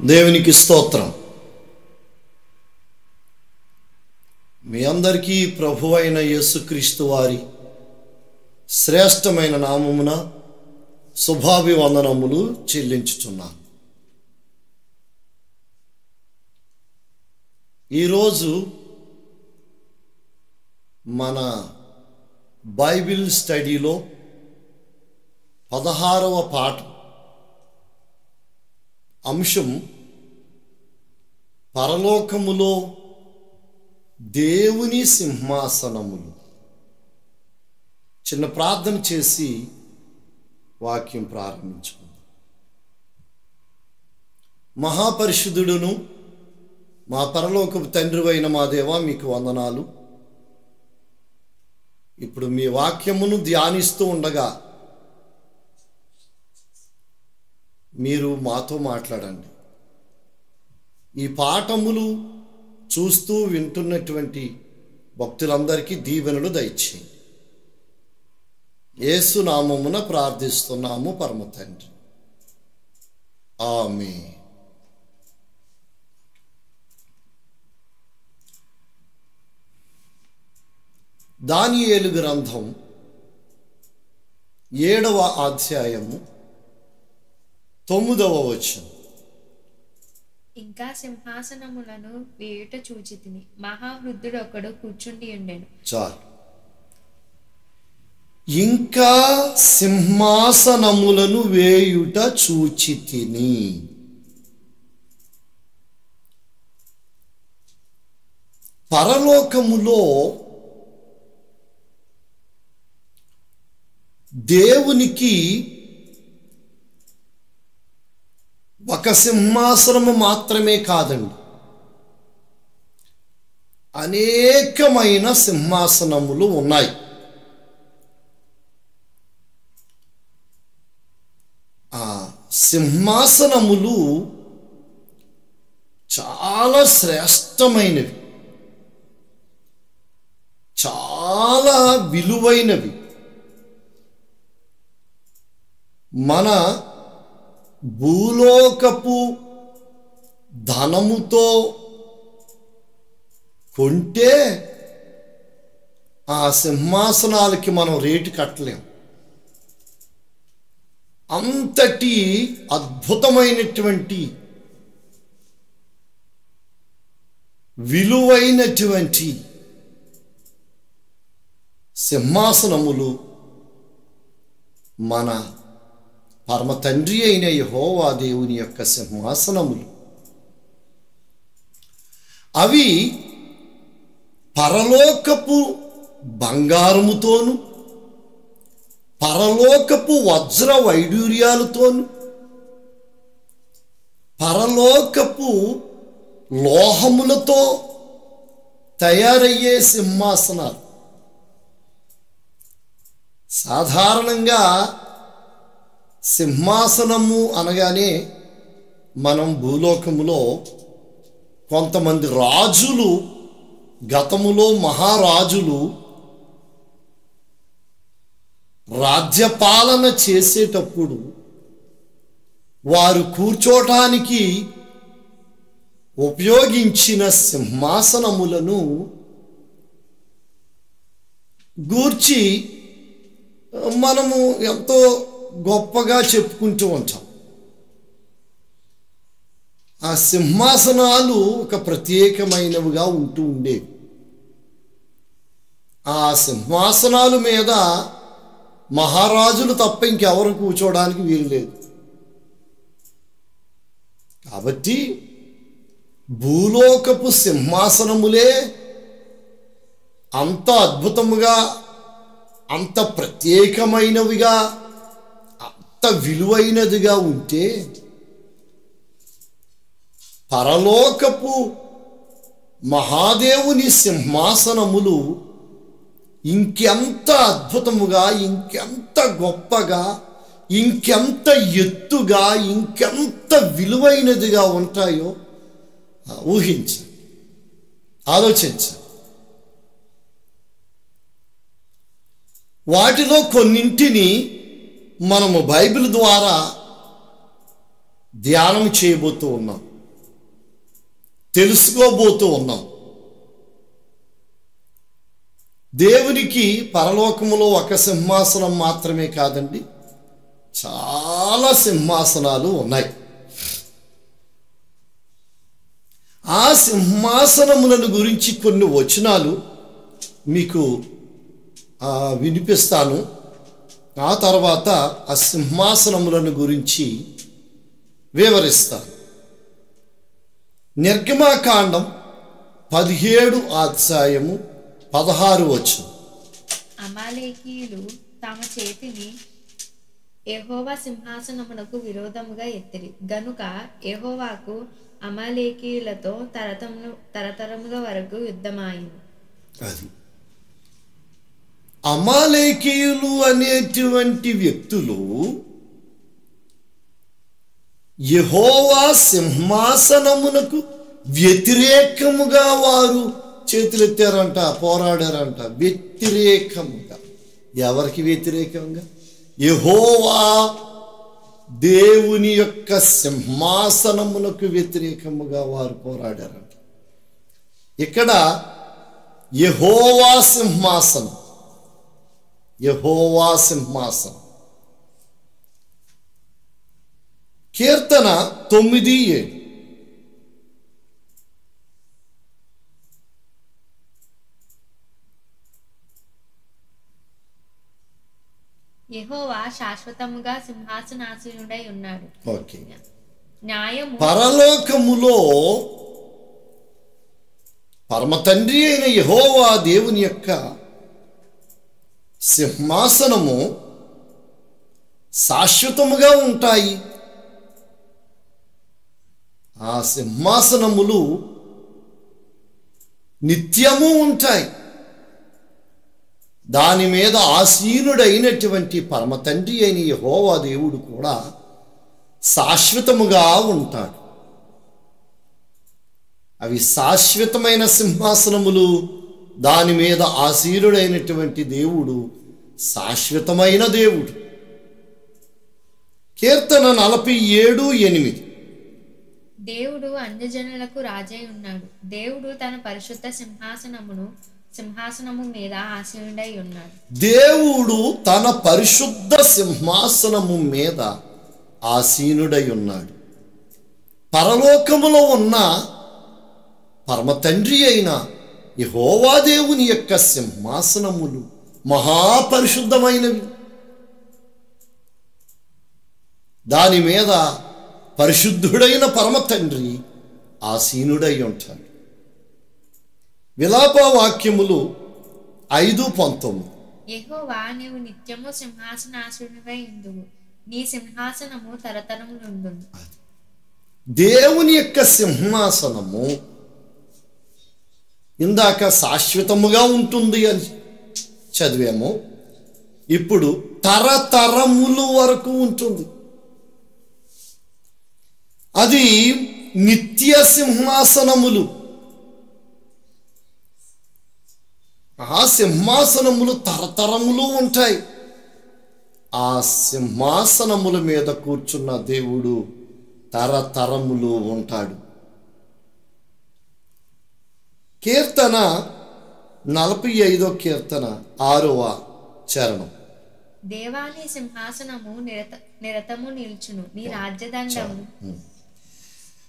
దేవునికి స్తోత్రం. మీ అందరికీ ప్రభువైన యేసుక్రీస్తు వారి శ్రేష్టమైన నామమున శుభాభివందనములు చెల్లించుచున్నాను. ఈరోజు మన బైబిల్ స్టడీలో 16వ పాఠం అంశం పరలోకములో దేవుని సింహాసనములు. చిన్న ప్రార్థన చేసి వాక్యం ప్రారంభించుకుందాం. మహాపరిశుద్ధుడును మా పరలోకపు తండ్రివైన మా దేవా, మీకు వందనాలు. ఇప్పుడు మీ వాక్యమును ధ్యానిస్తూ ఉండగా మీరు మాతో మాట్లాడండి. ఈ పాఠములు చూస్తూ వింటున్నటువంటి భక్తులందరికీ దీవెనలు దయచేయండి. యేసు నామమున ప్రార్థిస్తున్నాము పరమ తండ్రి, ఆమేన్. దానియేలు గ్రంథం 7వ అధ్యాయము 9వ వచనం. ఇంకా సింహాసనములను వేయుట చూచితిని, మహావృద్ధుడు ఒకడు కూర్చుండి ఉండెను. చాలు. ఇంకా సింహాసనములను వేయుట చూచితిని. పరలోకములో దేవునికి ఒక సింహాసనము మాత్రమే కాదండి, అనేకమైన సింహాసనములు ఉన్నాయి. ఆ సింహాసనములు చాలా శ్రేష్టమైనవి, చాలా విలువైనవి. మన భూలోకపు ధనముతో కొంటే ఆ సింహాసనాలకి మనం రేటు కట్టలేం. అంతటి అద్భుతమైనటువంటి విలువైనటువంటి సింహాసనములు మన పరమ తండ్రి అయిన యెహోవా దేవుని యొక్క సింహాసనములు. అవి పరలోకపు బంగారముతోను, పరలోకపు వజ్ర వైడూర్యాలతోను, పరలోకపు లోహములతో తయారయ్యే సింహాసనాలు. సాధారణంగా సింహాసనము అనగానే మనం భూలోకములో కొంతమంది రాజులు, గతములో మహారాజులు రాజ్యపాలన చేసేటప్పుడు వారు కూర్చోటానికి ఉపయోగించిన సింహాసనములను గూర్చి మనము ఎంతో గొప్పగా చెప్పుకుంటూ ఉంటాం. ఆ సింహాసనాలు ఒక ప్రత్యేకమైనవిగా ఉంటూ ఉండేవి. ఆ సింహాసనాల మీద మహారాజులు తప్ప ఇంకెవరు కూర్చోవడానికి వీలు లేదు. కాబట్టి భూలోకపు సింహాసనములే అంత అద్భుతముగా, అంత ప్రత్యేకమైనవిగా, అంత విలువైనదిగా ఉంటే పరలోకపు మహాదేవుని సింహాసనములు ఇంకెంత అద్భుతముగా, ఇంకెంత గొప్పగా, ఇంకెంత ఎత్తుగా, ఇంకెంత విలువైనదిగా ఉంటాయో ఊహించండి, ఆలోచించండి. వాటిలో కొన్నింటిని మనము బైబిల్ ద్వారా ధ్యానం చేయబోతూ ఉన్నాం. తెలుసుకోబోతూ ఉన్నాం. దేవునికి పరలోకములో ఒక సింహాసనం మాత్రమే కాదండి, చాలా సింహాసనాలు ఉన్నాయి. ఆ సింహాసనములను గురించి కొన్ని వచనాలు మీకు వినిపిస్తాను. ఆ తర్వాత ఆ సింహాసనములను గురించి వివరిస్తాను. నిర్గమాకాండం 17 అధ్యాయము 16 వచనం. అమాలేకీయులు తమ చేతిని యెహోవా సింహాసనమునకు విరోధముగా ఎత్తిరి గనుక యెహోవాకు అమాలేకీయులతో తరతరముల వరకు యుద్ధమాయింది. అది అమాలేకీయులు అనేటువంటి వ్యక్తులు యెహోవా సింహాసనమునకు వ్యతిరేకముగా వారు చేతులెత్తారంట, పోరాడారంట. వ్యతిరేకముగా. ఎవరికి వ్యతిరేకంగా? యెహోవా దేవుని యొక్క సింహాసనమునకు వ్యతిరేకముగా వారు పోరాడారంట. ఇక్కడ యెహోవా సింహాసనం, యెహోవా సింహాసనం. కీర్తన 9:7. యెహోవా శాశ్వతముగా సింహాసనాసీనుడై ఉన్నాడు. ఓకే. న్యాయము పరలోకములో పరమ తండ్రి అయిన యెహోవా దేవుని యొక్క సింహాసనము శాశ్వతముగా ఉంటాయి. ఆ సింహాసనములు నిత్యము ఉంటాయి. దాని మీద ఆసీనుడైనటువంటి పరమ తండ్రి అయిన యెహోవా దేవుడు కూడా శాశ్వతముగా ఉంటాడు. అవి శాశ్వతమైన సింహాసనములు. దాని మీద ఆసీనుడైనటువంటి దేవుడు శాశ్వతమైన దేవుడు. కీర్తన 47:8. దేవుడు అన్యజనులకు రాజై ఉన్నాడు. దేవుడు తన పరిశుద్ధ సింహాసనము మీద ఆసీనుడై ఉన్నాడు. దేవుడు తన పరిశుద్ధ సింహాసనము మీద ఆసీనుడై ఉన్నాడు. పరలోకములో ఉన్న పరమ తండ్రి అయిన యెహోవా దేవుని యొక్క సింహాసనములు మహాపరిశుద్ధమైనవి. దాని మీద పరిశుద్ధుడైన పరమ తండ్రి ఆసీనుడై ఉంటాడు. విలాప వాక్యములు 5:19. యెహోవా నీవు నిత్యము సింహాసనాసీనుడై ఉందువు, నీ సింహాసనము తరతరములుండును. దేవుని యొక్క సింహాసనము ఇందాక శాశ్వతముగా ఉంటుంది అని చదివాము. ఇప్పుడు తరతరములు వరకు ఉంటుంది. అది నిత్య సింహాసనములు. ఆ సింహాసనములు తరతరములు ఉంటాయి. ఆ సింహాసనముల మీద కూర్చున్న దేవుడు తరతరములు ఉంటాడు. కీర్తన 45 కీర్తన 6వ చరణం. దేవాని సింహాసనము నిరతము నిల్చును, నీ రాజ్యదండము.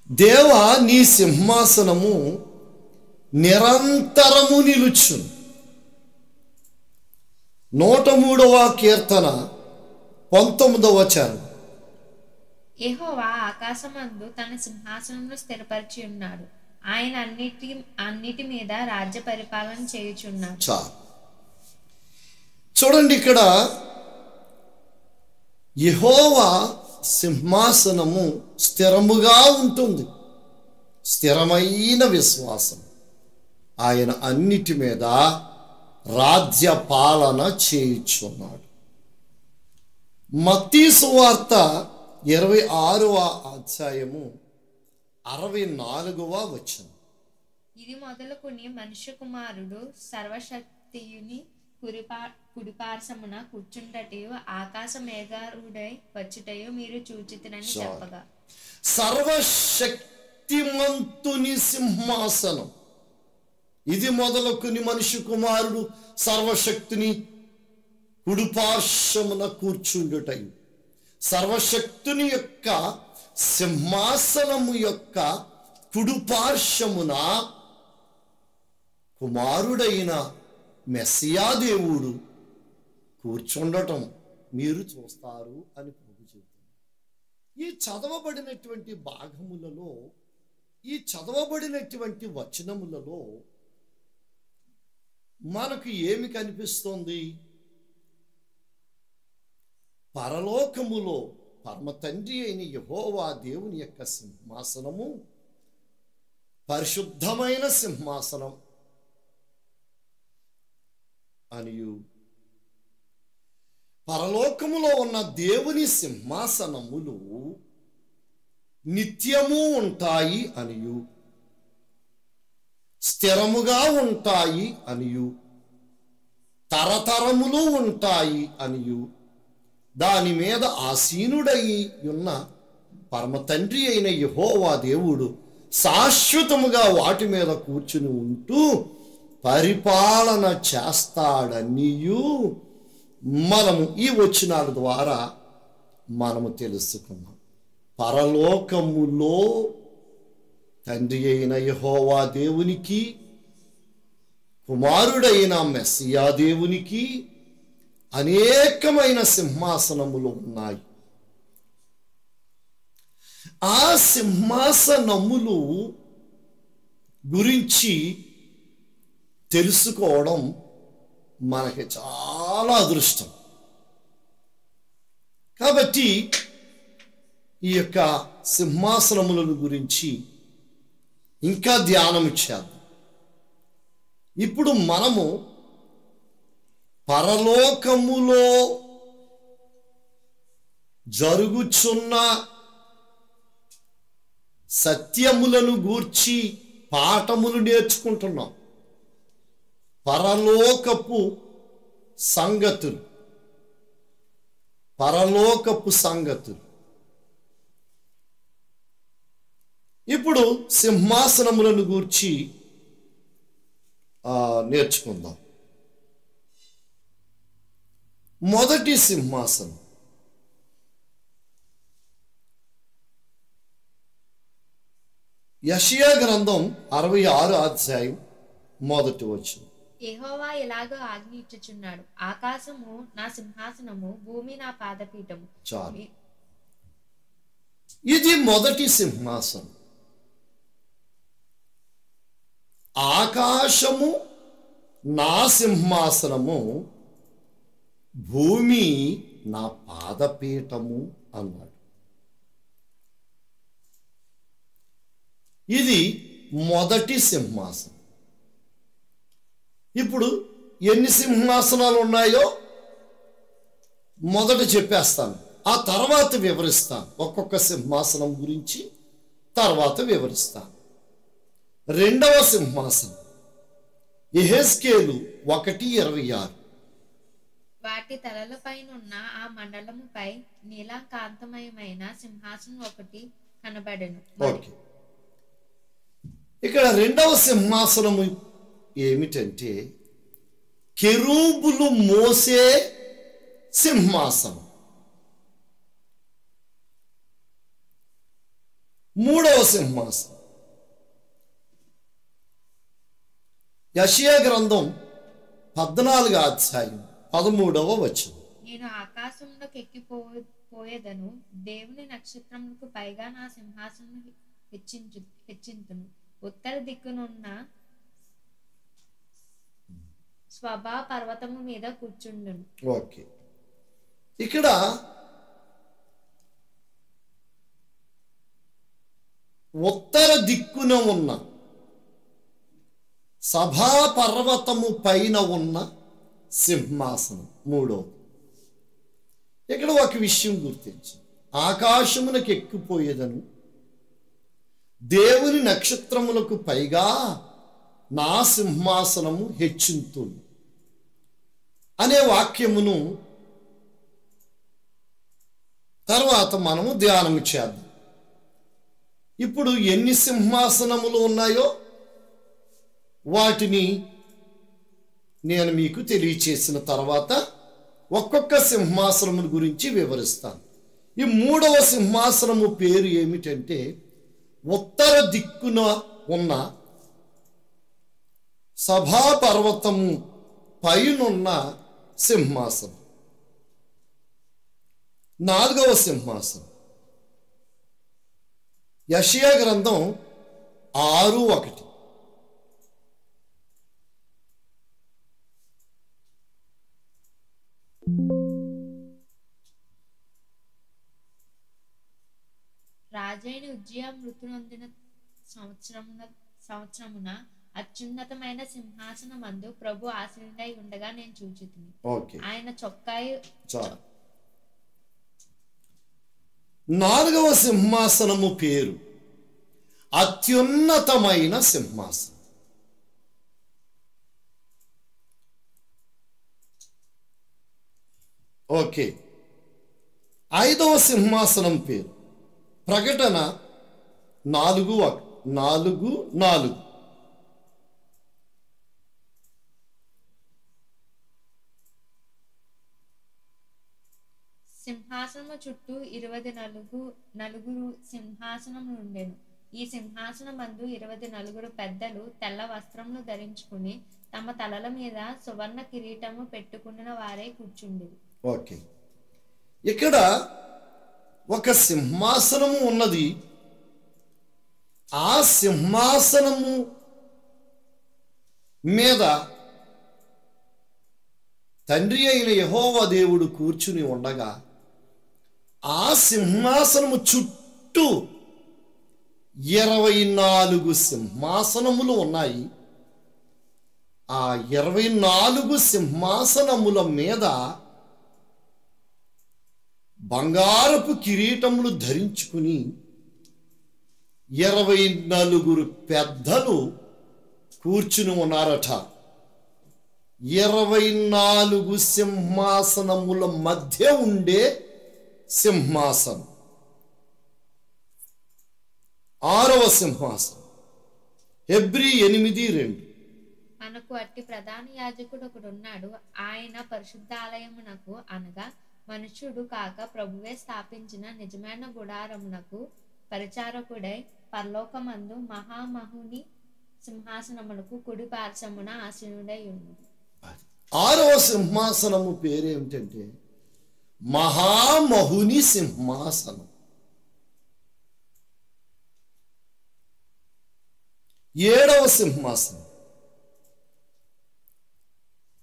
దేవా నీ సింహాసనము నిరంతరము నిలుచును. 103వ కీర్తన 19వ చరణం. యెహోవా ఆకాశమందు తన సింహాసనమును స్థిరపరిచి ఉన్నాడు, ఆయన అన్నిటి మీద రాజ్య పరిపాలన చేయుచున్నాడు. చూడండి, ఇక్కడ యెహోవా సింహాసనము స్థిరముగా ఉంటుంది. స్థిరమైన విశ్వాసం. ఆయన అన్నిటి మీద రాజ్య పాలన చేయుచున్నాడు. మత్తయి సువార్త 26వ అధ్యాయము 64వ వచనం. ఇది మొదలుకొని మనుష్య కుమారుడు సర్వశక్తియుని కుడిపార్శ్వమున కూర్చుండటయు ఆకాశ మేఘారూఢై వచ్చుటయు మీరు చూచితిరని చెప్పగా. సర్వశక్తి శక్తిమంతుని సింహాసనం. ఇది మొదలుకొని మనిషి కుమారుడు సర్వశక్తిని కుడిపార్శ్వమున కూర్చుండుటయు. సర్వశక్తుని యొక్క సింహాసనము యొక్క కుడిపార్శ్వమున కుమారుడైన మెస్సియా దేవుడు కూర్చుండటం మీరు చూస్తారు అని ప్రభు చెబుతున్నారు. ఈ చదవబడినటువంటి భాగములలో, ఈ చదవబడినటువంటి వచనములలో మనకు ఏమి కనిపిస్తోంది? పరలోకములో పరమ తండ్రి అయిన యెహోవా దేవుని యొక్క సింహాసనము పరిశుద్ధమైన సింహాసనం అనియు, పరలోకములో ఉన్న దేవుని సింహాసనములు నిత్యము ఉంటాయి అనియు, స్థిరముగా ఉంటాయి అనియు, తరతరములు ఉంటాయి అనియు, దాని మీద ఆసీనుడై ఉన్న పరమ తండ్రి అయిన యెహోవా దేవుడు శాశ్వతముగా వాటి మీద కూర్చుని ఉంటూ పరిపాలన చేస్తాడనియు మనము ఈ వచనాల ద్వారా మనము తెలుసుకున్నాం. పరలోకములో తండ్రి అయిన యెహోవా దేవునికి, కుమారుడైన మెస్సియా దేవునికి అనేకమైన సింహాసనములు ఉన్నాయి. ఆ సింహాసనములు గురించి తెలుసుకోవడం మనకి చాలా అదృష్టం. కాబట్టి ఈ యొక్క సింహాసనములను గురించి ఇంకా ధ్యానం చేద్దాం. ఇప్పుడు మనము పరలోకములో జరుగుచున్న సత్యములను గూర్చి పాఠములు నేర్చుకుంటున్నాం. పరలోకపు సంగతులు, పరలోకపు సంగతులు. ఇప్పుడు సింహాసనములను గూర్చి నేర్చుకుందాం. మొదటి సింహాసనం, యెషయా గ్రంథం 66 అధ్యాయం 1 వచనం. యెహోవా ఇలాగ ఆజ్ఞ ఇచ్చుచున్నాడు, ఆకాశము నా సింహాసనము, భూమి నా పాదపీఠము. చాలు, ఇది మొదటి సింహాసనం. ఆకాశము నా సింహాసనము, భూమి నా పాదపీఠము అన్నాడు. ఇది మొదటి సింహాసనం. ఇప్పుడు ఎన్ని సింహాసనాలు ఉన్నాయో మొదట చెప్పేస్తాను, ఆ తర్వాత వివరిస్తాను. ఒక్కొక్క సింహాసనం గురించి తర్వాత వివరిస్తాను. రెండవ సింహాసనం యెహెజ్కేలు 1:26. వాటి తలలపైనున్న ఆ మండలముపై నీలకాంతమయమైన సింహాసనం ఒకటి కనబడెను. ఓకే, ఇక్కడ రెండవ సింహాసనము ఏమిటంటే కెరూబులు మోసే సింహాసనం. మూడవ సింహాసనం యెషయా గ్రంథం 14 అధ్యాయం 13వ వచనం. నేను ఆకాశంలోకి ఎక్కిపోయేదను, దేవుని నక్షత్రములకు పైగా నా సింహాసనం హెచ్చింతును, ఉత్తర దిక్కునున్న స్వభా పర్వతము మీద కూర్చుండును. ఓకే, ఇక్కడ ఉత్తర దిక్కున ఉన్న సభా పర్వతము పైన ఉన్న సింహాసనం మూడవది. ఇక్కడ ఒక విషయం గుర్తించు, ఆకాశమునకు ఎక్కిపోయేదను, దేవుని నక్షత్రములకు పైగా నా సింహాసనము హెచ్చింతును అనే వాక్యమును తర్వాత మనము ధ్యానము చేద్దాం. ఇప్పుడు ఎన్ని సింహాసనములు ఉన్నాయో వాటిని నేను మీకు తెలియచేసిన తర్వాత ఒక్కొక్క సింహాసనము గురించి వివరిస్తాను. ఈ 3వ సింహాసనము పేరు ఏమిటంటే ఉత్తర దిక్కున ఉన్న సభాపర్వతము పైనున్న సింహాసనం. 4వ సింహాసనం యెషయా గ్రంథం 6:1. రాజైన ఉజ్జియా మృతి నొందిన సంవత్సరమున అత్యున్నతమైన సింహాసనమందు ప్రభు ఆసీనుడై ఉండగా నేను చూచితిని. ఆయన చొక్కాయి 4వ సింహాసనము పేరు అత్యున్నతమైన సింహాసనం. ఓకే. 5వ సింహాసనం పేరు ప్రకటన 4:4. సింహాసనము చుట్టూ 24 సింహాసనములు ఉండెను. ఈ సింహాసనమందు 24 పెద్దలు తెల్ల వస్త్రములు ధరించుకుని తమ తలల మీద సువర్ణ కిరీటము పెట్టుకున్న వారే కూర్చుండిరి. ఓకే. ఇక్కడ ఒక సింహాసనము ఉన్నది. ఆ సింహాసనము మీద తండ్రి అయిన యెహోవా దేవుడు కూర్చుని ఉండగా ఆ సింహాసనము చుట్టూ 24 సింహాసనములు ఉన్నాయి. ఆ 24 సింహాసనముల మీద బంగారపు కిరీటములు ధరించుకుని 24 పెద్దలు కూర్చుని ఉన్నారట. 24 సింహాసనముల మధ్య ఉండే సింహాసనం. 6వ సింహాసనం హెబ్రీ 8:2. మనకు అట్టి ప్రధాన యాజకుడు ఒకడున్నాడు. ఆయన పరిశుద్ధాలయమునకు అనగా మనుష్యుడు కాక ప్రభువే స్థాపించిన నిజమైన గుడారమునకు పరిచారకుడై పరలోకమందు మహామహుని సింహాసనమునకు కుడి పార్శ్వమున ఆసీనుడై ఉన్నది. 6వ సింహాసనము పేరేమిటంటే మహామహుని సింహాసనం. 7వ సింహాసనం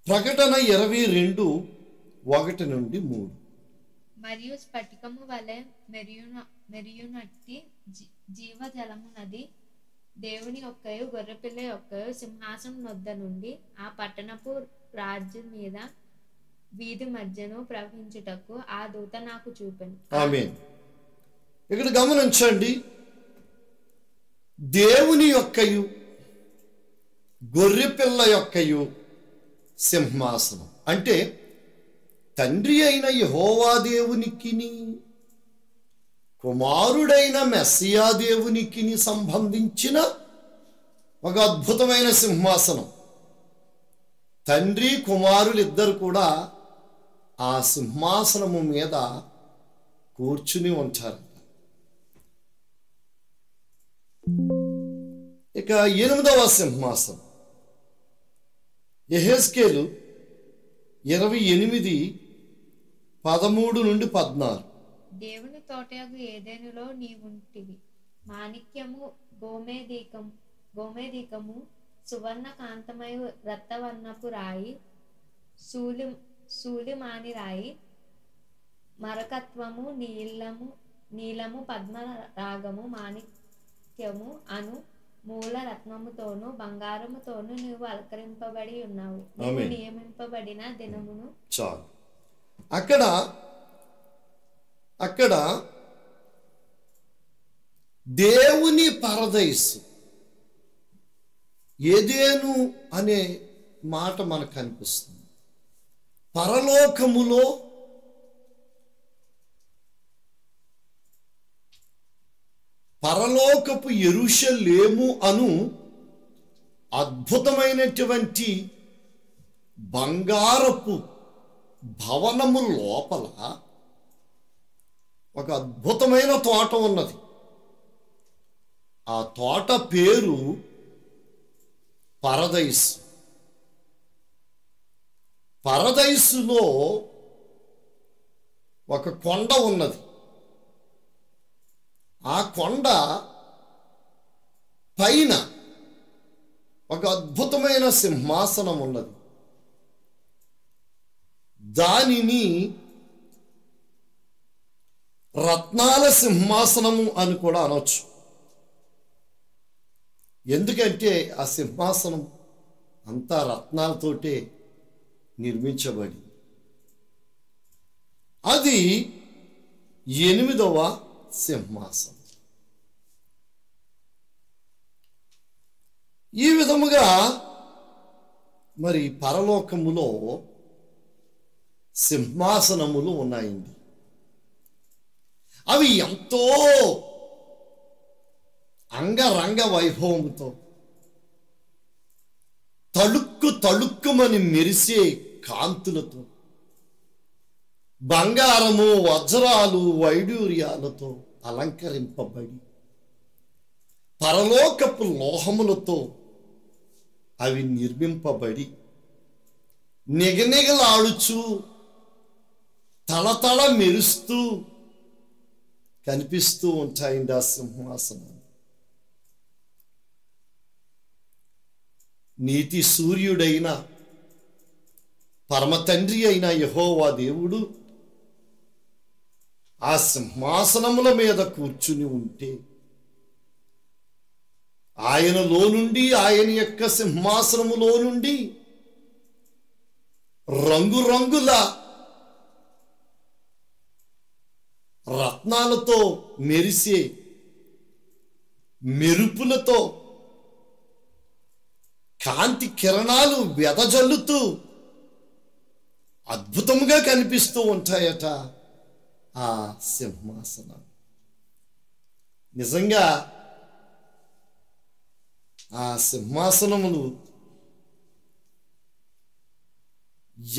ప్రకటన 22:1-3. మరియు స్ఫటికము వలె మెరియునట్టి జీవజలమునది దేవుని యొక్కయు గొర్రెపిల్ల యొక్కయు సింహాసనం నొద్ద నుండి ఆ పట్టణపు రాజ్యం మీద వీధి మధ్యను ప్రవహించుటకు ఆ దూత నాకు చూపెను. ఆమేన్. ఇక్కడ గమనించండి, దేవుని యొక్కయు గొర్రెపిల్ల యొక్కయు సింహాసనం అంటే తండ్రి అయిన యెహోవా దేవునికిని కుమారుడైన మెస్సియా దేవునికిని సంబంధించిన ఒక అద్భుతమైన సింహాసనం. తండ్రి కుమారులు ఇద్దరు కూడా ఆ సింహాసనము మీద కూర్చుని ఉంటారు. ఇక 8వ సింహాసనం యెహెజ్కేలు 28:13-14. దేవుని తోటయగు ఏదెనులో నీవుంటివి. మాణిక్యము గోమేధికము సువర్ణ కాంతమయు రక్తవర్ణపు రాయి శూలిమాని రాయి మరకత్వము నీలము పద్మరాగము మాణిక్యము అను మూల రత్నముతోను బంగారముతోను నీవు అలంకరింపబడి ఉన్నావు. నీవు నియమింపబడిన దినమును చాలు. అక్కడ దేవుని పరదైసు ఏదేను అనే మాట మనకు కనిపిస్తుంది. పరలోకములో పరలోకపు యెరూషలేము అను అద్భుతమైనటువంటి బంగారపు భవనము లోపల ఒక అద్భుతమైన తోట ఉన్నది. ఆ తోట పేరు పరదైస్. పరదైసులో ఒక కొండ ఉన్నది. ఆ కొండ పైన ఒక అద్భుతమైన సింహాసనం ఉన్నది. దానిని రత్నాల సింహాసనము అని కూడా అనొచ్చు. ఎందుకంటే ఆ సింహాసనం అంతా రత్నాలతోటే నిర్మించబడి, అది 8వ సింహాసనం. ఈ విధముగా మరి పరలోకములో సింహాసనములు ఉన్నాయండి. అవి ఎంతో అంగరంగ వైభవముతో తళుక్కుమని మెరిసే కాంతులతో, బంగారము వజ్రాలు వైడూర్యాలతో అలంకరింపబడి, పరలోకపు లోహములతో అవి నిర్మింపబడి, నిగనిగలాడుచు తళతళ మెరుస్తూ కనిపిస్తూ ఉంటాయండి ఆ సింహాసనం. నీతి సూర్యుడైన పరమ తండ్రి అయిన యెహోవా దేవుడు ఆ సింహాసనముల మీద కూర్చుని ఉంటే, ఆయనలో నుండి, ఆయన యొక్క సింహాసనములో నుండి రంగురంగుల రత్నాలతో మెరిసే మెరుపులతో కాంతి కిరణాలు వెదజల్లుతూ అద్భుతంగా కనిపిస్తూ ఉంటాయట ఆ సింహాసనం. నిజంగా ఆ సింహాసనములు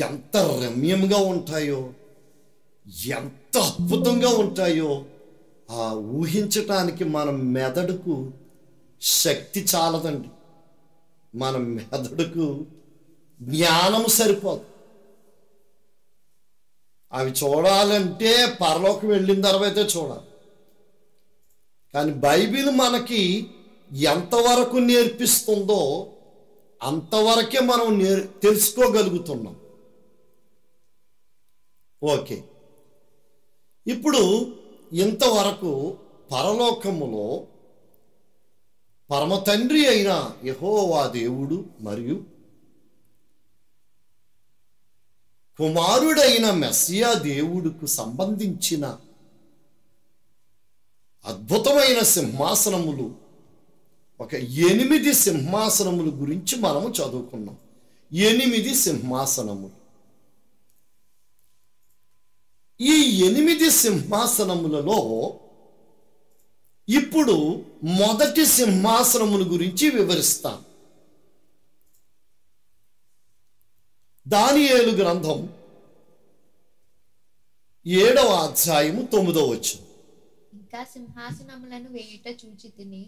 ఎంత రమ్యంగా ఉంటాయో, ఎంత అద్భుతంగా ఉంటాయో ఆ ఊహించటానికి మన మెదడుకు శక్తి చాలదండి. మన మెదడుకు జ్ఞానం సరిపోదు. అవి చూడాలంటే పరలోకం వెళ్ళిన తర్వాత చూడాలి. కానీ బైబిల్ మనకి ఎంతవరకు నేర్పిస్తుందో అంతవరకే మనం తెలుసుకోగలుగుతున్నాం. ఓకే, ఇప్పుడు ఇంతవరకు పరలోకములో పరమ తండ్రి అయిన యెహోవా దేవుడు మరియు కుమారుడైన మెస్సియా దేవుడుకు సంబంధించిన అద్భుతమైన సింహాసనములు, ఒక 8 సింహాసనముల గురించి మనము చదువుకున్నాం. 8 సింహాసనములు. ఈ 8 సింహాసనములలో ఇప్పుడు మొదటి సింహాసనముల గురించి వివరిస్తాను. దానియేలు గ్రంథం 7వ అధ్యాయము 9వ వచనం. ఇంకా సింహాసనములను వేయుట చూచితిని,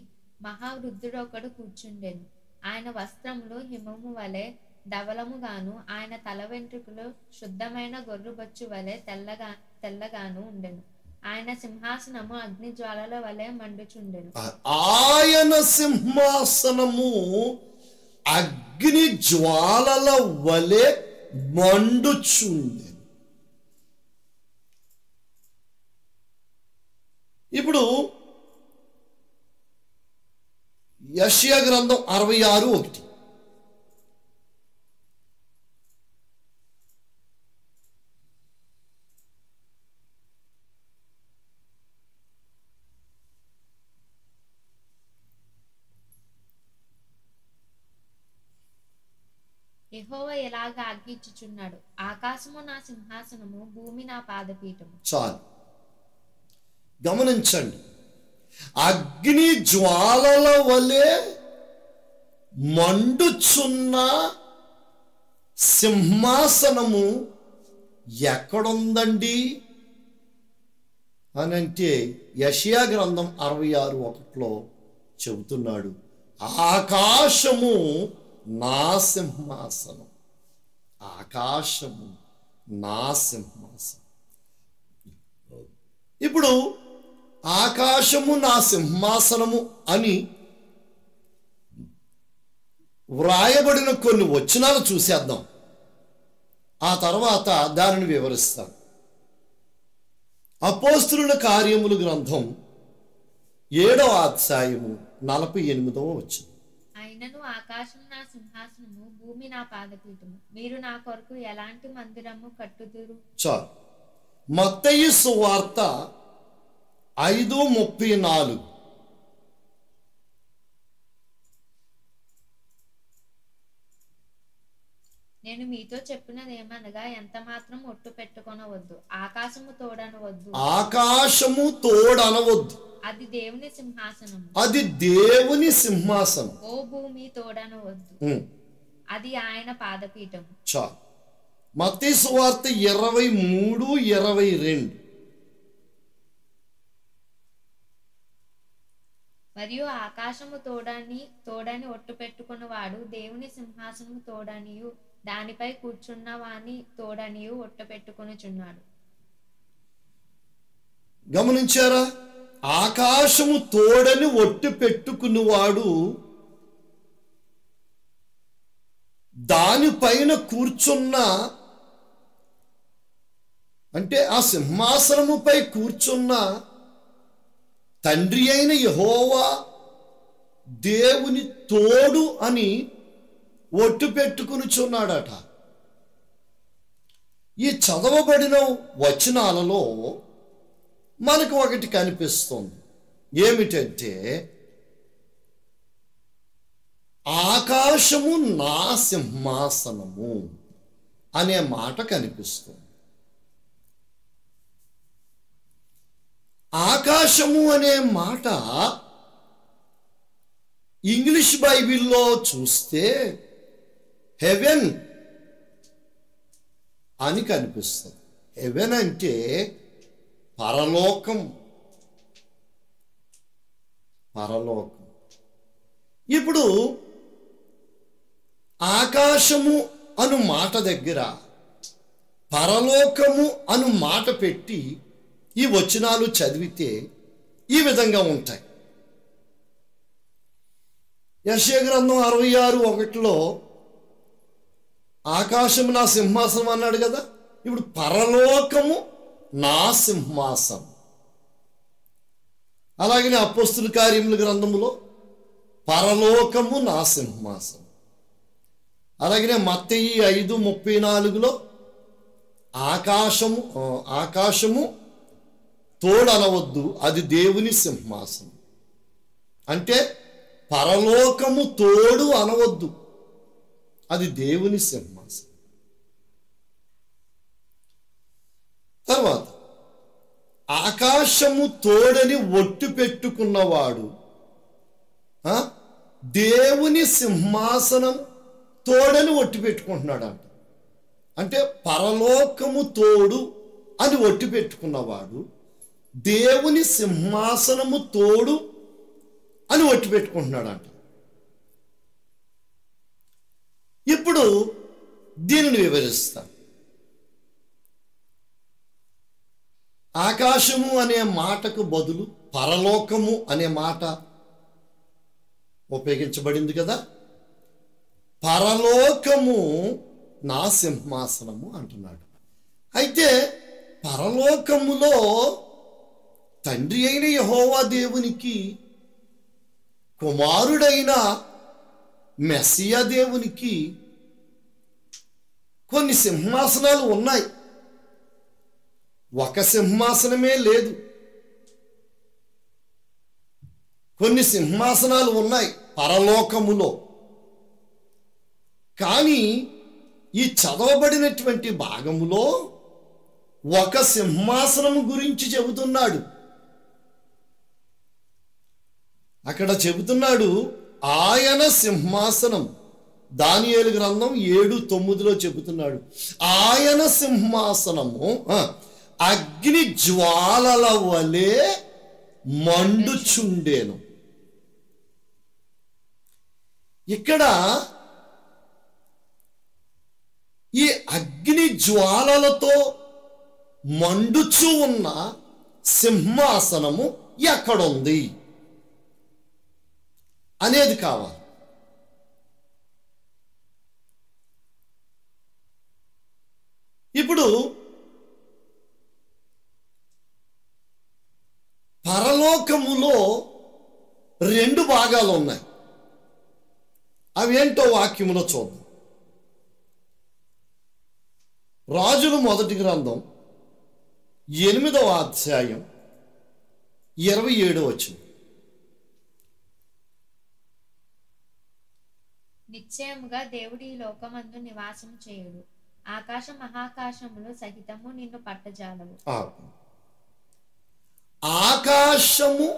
మహావృద్ధుడొకడు కూర్చుండెను. ఆయన వస్త్రములు హిమము వలె ధవలముగాను, ఆయన తల వెంట్రుకలు శుద్ధమైన గొర్రెబొచ్చు వలె తెల్లగాను ఉండెను. ఆయన సింహాసనము అగ్ని జ్వాలల వలె మండుచుండెను. ఆయన సింహాసనము అగ్ని జ్వాలల వలె మండుచుండెను. ఇప్పుడు యెషయా గ్రంథం 66:1. యెహోవా ఎలాగ ఆజ్ఞించుచున్నాడు, ఆకాశము నా సింహాసనము, భూమి నా పాదపీఠము. చాలు, గమనించండి. అగ్ని జ్వాలల వలె మండుచున్న సింహాసనము ఎక్కడుందండి అని అంటే యెషయా గ్రంథం 66:1 చెబుతున్నాడు, ఆకాశము నా సింహాసనం, ఆకాశము నా సింహాసనం. ఇప్పుడు ఆకాశము నా సింహాసనము అని వ్రాయబడిన కొన్ని వచనాలు చూసేద్దాం, ఆ తర్వాత దానిని వివరిస్తాం. అపోస్తలుల కార్యములు గ్రంథం 7వ అధ్యాయము 48వ వచనం. అయినను ఆకాశం నా సింహాసనము, భూమి నా పాదపీఠము, మీరు నా కొరకు ఎలాంటి మందిరము కట్టుదురు? చాలు. మత్తయి సువార్త 5:34. నేను మీతో చెప్పినదేమనగా ఎంత మాత్రం ఒట్టు పెట్టుకొనవద్దు, ఆకాశము తోడనవద్దు, ఆకాశము తోడనవద్దు, అది దేవుని సింహాసనము, అది దేవుని సింహాసనం. ఓ భూమి తోడనవద్దు, అది ఆయన పాదపీఠము. చాలు. మత్తయి సువార్త 23:22. మరియు ఆకాశము తోడని ఒట్టు పెట్టుకున్నవాడు దేవుని సింహాసనము తోడనియు దానిపై కూర్చున్న వాని తోడనియు ఒట్టు పెట్టుకొనుచున్నాడు. గమనించారా? ఆకాశము తోడని ఒట్టు పెట్టుకున్నవాడు దానిపైన కూర్చున్న, అంటే ఆ సింహాసనముపై కూర్చున్న తండ్రి అయిన యెహోవా దేవుని తోడు అని ఒట్టు పెట్టుకునిచున్నాడట. ఈ చదవబడిన వచనాలలో మనకు ఒకటి కనిపిస్తుంది, ఏమిటంటే ఆకాశము నా సింహాసనము అనే మాట కనిపిస్తుంది. ఆకాశము అనే మాట ఇంగ్లీష్ బైబిల్లో చూస్తే హెవెన్ అని కనిపిస్తుంది. హెవెన్ అంటే పరలోకం, పరలోకం. ఇప్పుడు ఆకాశము అను మాట దగ్గర పరలోకము అను మాట పెట్టి ఈ వచనాలు చదివితే ఈ విధంగా ఉంటాయి. యెషయా గ్రంథం 66:1 ఆకాశము నా సింహాసనం అన్నాడు కదా, ఇప్పుడు పరలోకము నా సింహాసనం. అలాగనే అపోస్తలుల కార్యముల గ్రంథములో పరలోకము నా సింహాసనం. అలాగనే మత్తయి 5:34 ఆకాశము తోడనవద్దు, అది దేవుని సింహాసనం. అంటే పరలోకము తోడు అనవద్దు, అది దేవుని సింహాసనం. తర్వాత ఆకాశము తోడని ఒట్టు పెట్టుకున్నవాడు దేవుని సింహాసనం తోడని ఒట్టు పెట్టుకుంటున్నాడు అంట. అంటే పరలోకము తోడు అని ఒట్టు పెట్టుకున్నవాడు దేవుని సింహాసనము తోడు అని ఒట్టు పెట్టుకుంటున్నాడు అంట. ఇప్పుడు దీనిని వివరిస్తా. ఆకాశము అనే మాటకు బదులు పరలోకము అనే మాట ఉపయోగించబడింది కదా. పరలోకము నా సింహాసనము అంటున్నాడు. అయితే పరలోకములో తండ్రి అయిన యెహోవా దేవునికి, కుమారుడైన మెస్సియా దేవునికి కొన్ని సింహాసనాలు ఉన్నాయి. ఒక సింహాసనమే లేదు, కొన్ని సింహాసనాలు ఉన్నాయి పరలోకములో. కానీ ఈ చదవబడినటువంటి భాగములో ఒక సింహాసనము గురించి చెబుతున్నాడు. అక్కడ చెబుతున్నాడు ఆయన సింహాసనం. దానియేలు గ్రంథం 7:9 చెబుతున్నాడు ఆయన సింహాసనము అగ్ని జ్వాలల వలె మండుచుండేను. ఇక్కడ ఈ అగ్ని జ్వాలలతో మండుచు ఉన్న సింహాసనము ఎక్కడుంది అనేది కావాలి. ఇప్పుడు పరలోకములో 2 భాగాలు ఉన్నాయి. అవేంటో వాక్యములో చూద్దాం. రాజులు మొదటి గ్రంథం 8వ అధ్యాయం 27వ వచనం. నిశ్చయముగా దేవుడు ఈ లోకమందు నివాసం చేయుడు. ఆకాశ మహాకాశములు సహితము నిన్ను పట్టజాలవు. ఆకాశము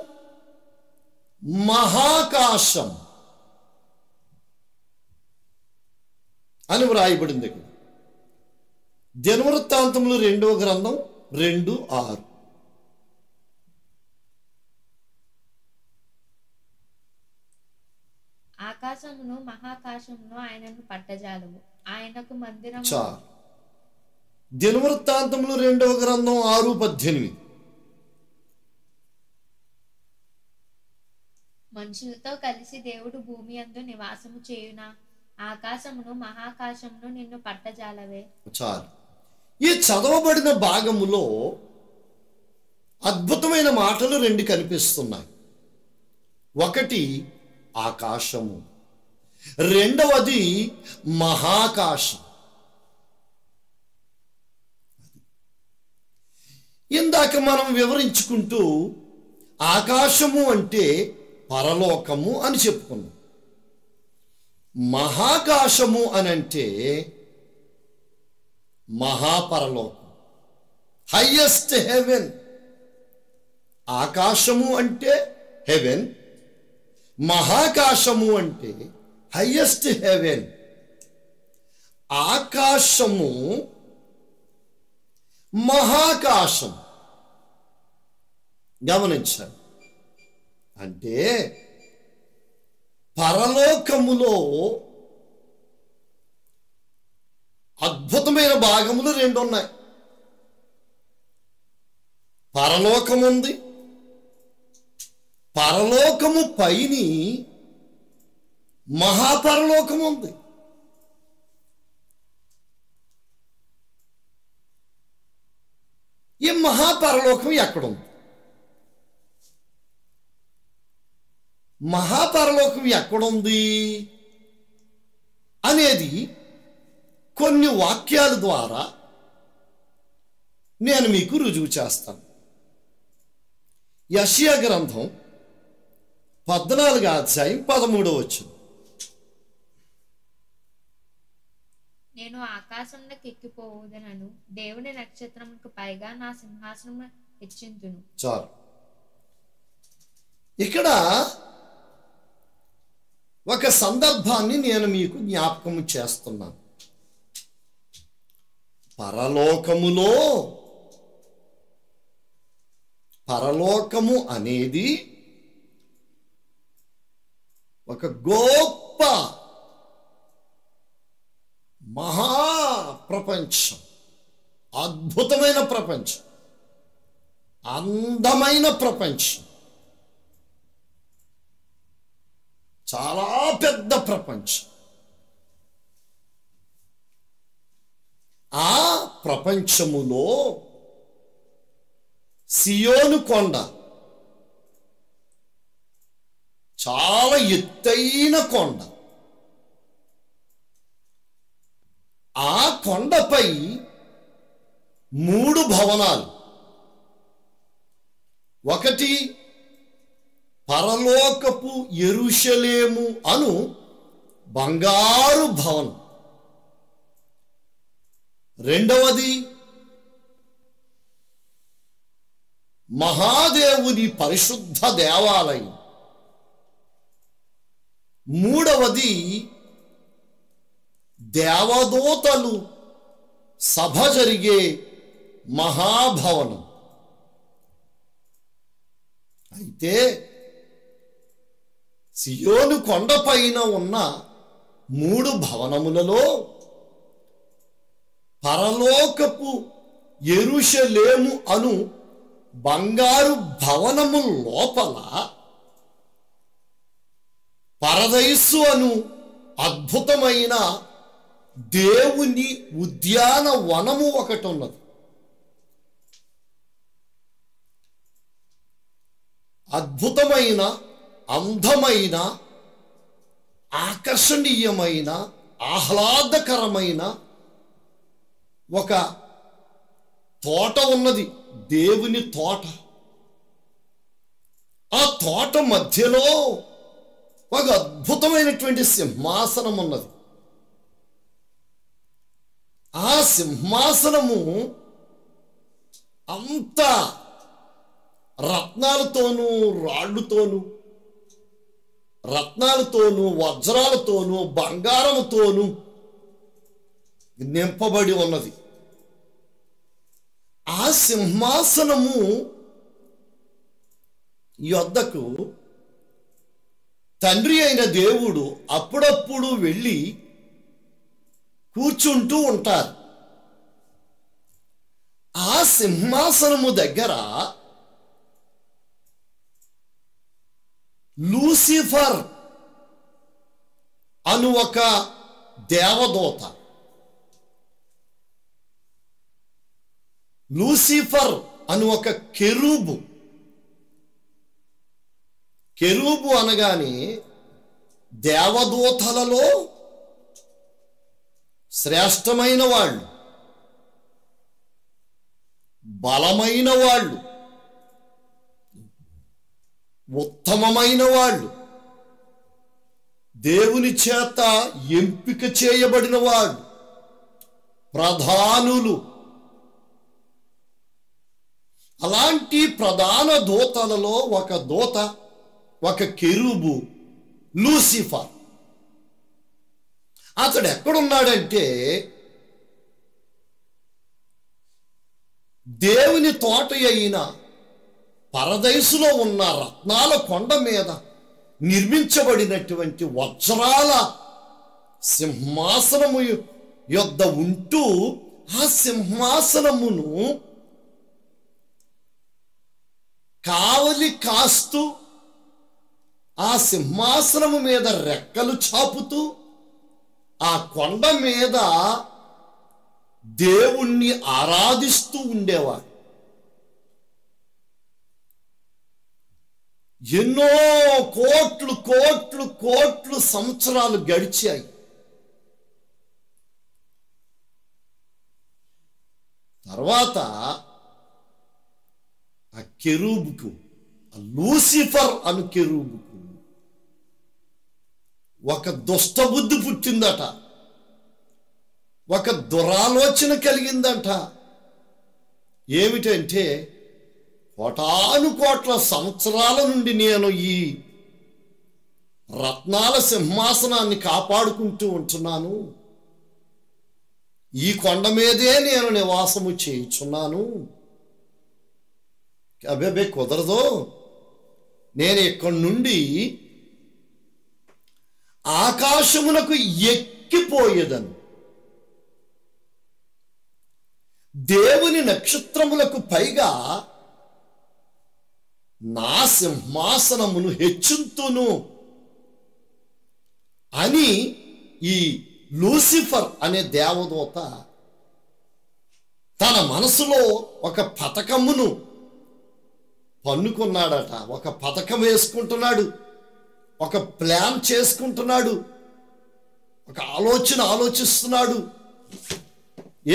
మహాకాశం అని వ్రాయబడింది. దినవృత్తాంతములు 2వ గ్రంథం 2:6. ఆకాశమును మహాకాశమును ఆయనను పట్టజాలవు. ఆయనకు మందిరం. దినవృత్తాంతములు 2వ గ్రంథం 6:18. మనుషులతో కలిసి దేవుడు భూమి యందు నివాసము చేయునా? ఆకాశమును మహాకాశమును నిన్ను పట్టజాలవే. చాలు. ఈ చదవబడిన భాగములో అద్భుతమైన మాటలు 2 కనిపిస్తున్నాయి. ఒకటి ఆకాశము, రెండవది మహాకాశం. ఇందాక మనం వివరించుకుంటూ ఆకాశము అంటే పరలోకము అని చెప్పుకున్నాం. మహాకాశము అని అంటే మహాపరలోకం, హైయెస్ట్ హెవెన్. ఆకాశము అంటే హెవెన్, మహాకాశము అంటే హైయెస్ట్ హెవెన్. ఆకాశము మహాకాశం. గమనించాలి. అంటే పరలోకములో అద్భుతమైన భాగములు 2 ఉన్నాయి. పరలోకము ఉంది, పరలోకము పైని మహాపరలోకము ఉంది. ఈ మహాపరలోకం ఎక్కడుంది? మహాపరలోకం ఎక్కడుంది అనేది కొన్ని వాక్యాల ద్వారా నేను మీకు రుజువు చేస్తాను. యెషయా గ్రంథం 14వ అధ్యాయం 13వ వచనం. నేను ఆకాశంలోకి ఎక్కిపోవుదనను, దేవుని నక్షత్రములకు పైగా నా సింహాసనం హెచ్చింతును. చాలు. ఇక్కడ ఒక సందర్భాన్ని నేను మీకు జ్ఞాపకము చేస్తున్నాను. పరలోకము అనేది ఒక గొప్ప మహాప్రపంచం, అద్భుతమైన ప్రపంచం, అందమైన ప్రపంచం, చాలా పెద్ద ప్రపంచం. ఆ ప్రపంచములో సియోను కొండ చాలా ఎత్తైన కొండ. ఆ కొండపై 3 భవనాలు. ఒకటి పరలోకపు యెరూషలేము అను బంగారు భవనం, రెండవది మహాదేవుని పరిశుద్ధ దేవాలయం, మూడవది దేవదూతలు సభ జరిగే మహాభవనం. అయితే సియోను కొండపైన ఉన్న 3 భవనములలో పరలోకపు యెరూషలేము అను బంగారు భవనము లోపల పరదైసు అను అద్భుతమైన దేవుని ఉద్యానవనము ఒకటి ఉన్నది. అద్భుతమైన, అందమైన, ఆకర్షణీయమైన, ఆహ్లాదకరమైన ఒక తోట ఉన్నది, దేవుని తోట. ఆ తోట మధ్యలో ఒక అద్భుతమైనటువంటి సింహాసనం ఉన్నది. ఆ సింహాసనము అంతా రత్నాలతోనూ, రాళ్ళుతోనూ, రత్నాలతోనూ, వజ్రాలతోనూ, బంగారముతోనూ నింపబడి ఉన్నది. ఆ సింహాసనము యొద్దకు తండ్రి అయిన దేవుడు అప్పుడప్పుడు వెళ్ళి కూర్చుంటూ ఉంటారు. ఆ సింహాసనము దగ్గర లూసిఫర్ అను ఒక దేవదూత, లూసిఫర్ అను ఒక కెరూబు. కెరూబు అనగానే దేవదూతలలో శ్రేష్టమైన వాళ్ళు, బలమైన వాళ్ళు, ఉత్తమమైన వాళ్ళు, దేవుని చేత ఎంపిక చేయబడిన వాళ్ళు, ప్రధానులు. అలాంటి ప్రధాన దూతలలో ఒక దూత, ఒక కెరూబు లూసిఫర్. అతడు ఎక్కడున్నాడంటే దేవుని తోట అయిన పరదైసులో ఉన్న రత్నాల కొండ మీద నిర్మించబడినటువంటి వజ్రాల సింహాసనము యొద్ద ఉంటూ ఆ సింహాసనమును కావలి కాస్తూ, ఆ సింహాసనము మీద రెక్కలు చాపుతూ, ఆ కొండ మీద దేవుణ్ణి ఆరాధిస్తూ ఉండేవాడు. ఎన్నో కోట్లు కోట్లు కోట్లు సంవత్సరాలు గడిచాయి. తర్వాత ఆ కెరూబుకు, ఆ లూసిఫర్ అను కెరూబుకు ఒక దుష్టబుద్ధి పుట్టిందట, ఒక దురాలోచన కలిగిందంట. ఏమిటంటే, కోటాను కోట్ల సంవత్సరాల నుండి నేను ఈ రత్నాల సింహాసనాన్ని కాపాడుకుంటూ ఉంటున్నాను, ఈ కొండ మీదే నేను నివాసము చేయుచున్నాను, అబ్బే కుదరదు, నేను ఇక్కడి నుండి ఆకాశమునకు ఎక్కిపోయేదను, దేవుని నక్షత్రములకు పైగా నా సింహాసనమును హెచ్చుతును అని ఈ లూసిఫర్ అనే దేవదూత తన మనసులో ఒక పథకమును పన్నుకున్నాడట. ఒక పథకం వేసుకుంటున్నాడు, ఒక ప్లాన్ చేసుకుంటున్నాడు, ఒక ఆలోచన ఆలోచిస్తున్నాడు.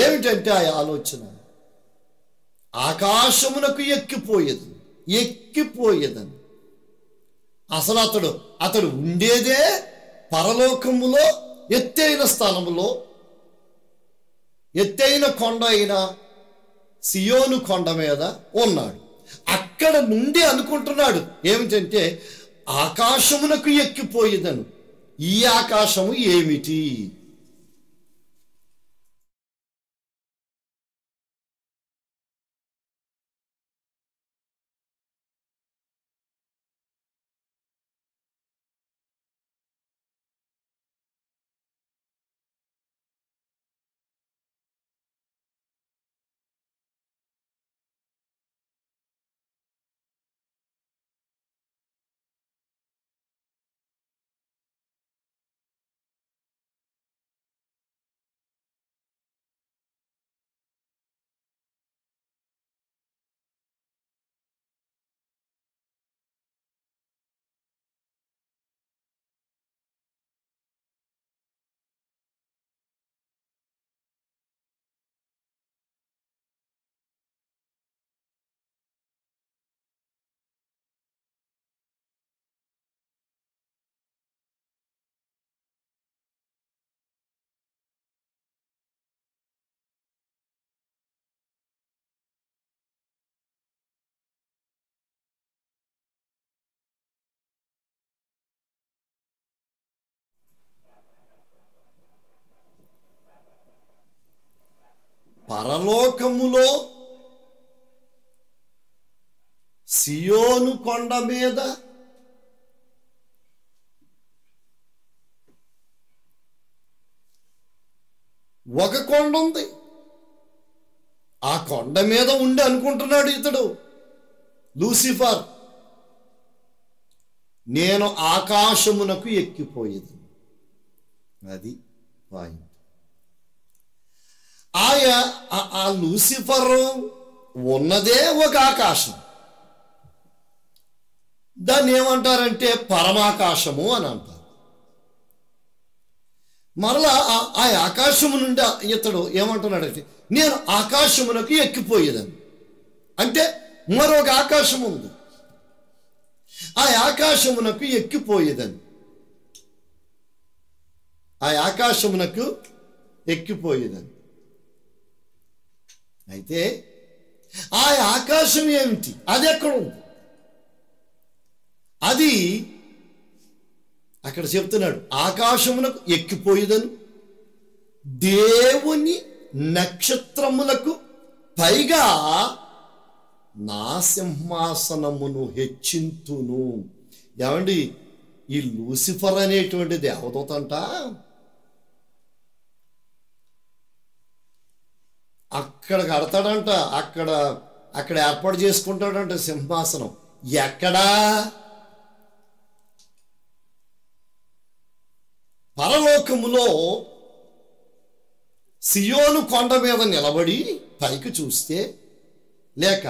ఏమిటంటే ఆ ఆలోచన, ఆకాశమునకు ఎక్కిపోయేదని. అసలు అతడు ఉండేదే పరలోకములో ఎత్తైన స్థలములో, ఎత్తైన కొండ అయిన సియోను కొండ మీద ఉన్నాడు. అక్కడ నుండి అనుకుంటున్నాడు ఏమిటంటే, ఆకాశమునకు ఎక్కిపోయేదను, ఈ ఆకాశము ఏమిటి? పరలోకములో సియోను కొండ మీద ఒక కొండ ఉంది. ఆ కొండ మీద ఉండి అనుకుంటున్నాడు ఇతడు లూసిఫర్, నేను ఆకాశమునకు ఎక్కిపోయేది. అది పాయింట్. ఆ లూసిఫర్ ఉన్నదే ఒక ఆకాశం. దాన్ని ఏమంటారంటే పరమాకాశము అని అంటారు. మరలా ఆ ఆకాశము నుండి ఇతడు ఏమంటున్నాడంటే నేను ఆకాశమునకు ఎక్కిపోయేదని. అంటే మరొక ఆకాశం ఉంది, ఆ ఆకాశమునకు ఎక్కిపోయేదని. ఆ ఆకాశమునకు ఎక్కిపోయేదని. అయితే ఆ ఆకాశం ఏమిటి? అది ఎక్కడ ఉంది? అది అక్కడ చెప్తున్నాడు, ఆకాశమునకు ఎక్కిపోయేదను, దేవుని నక్షత్రములకు పైగా నా సింహాసనమును హెచ్చింతును. ఏమండి, ఈ లూసిఫర్ అనేటువంటి దేవదూత అంట అక్కడ కడతాడంట, అక్కడ ఏర్పాటు చేసుకుంటాడంట సింహాసనం. ఎక్కడా? పరలోకములో సియోను కొండ మీద నిలబడి పైకి చూస్తే, లేక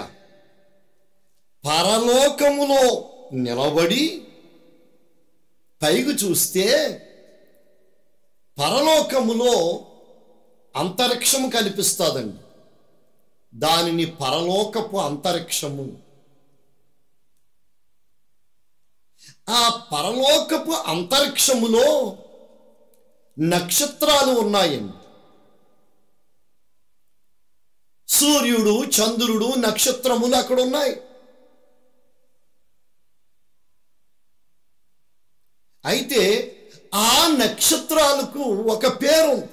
పరలోకములో నిలబడి పైకి చూస్తే, పరలోకములో అంతరిక్షము కనిపిస్తుందండి. దానిని పరలోకపు అంతరిక్షము. ఆ పరలోకపు అంతరిక్షములో నక్షత్రాలు ఉన్నాయండి. సూర్యుడు, చంద్రుడు, నక్షత్రములు అక్కడ ఉన్నాయి. అయితే ఆ నక్షత్రాలకు ఒక పేరు ఉంది.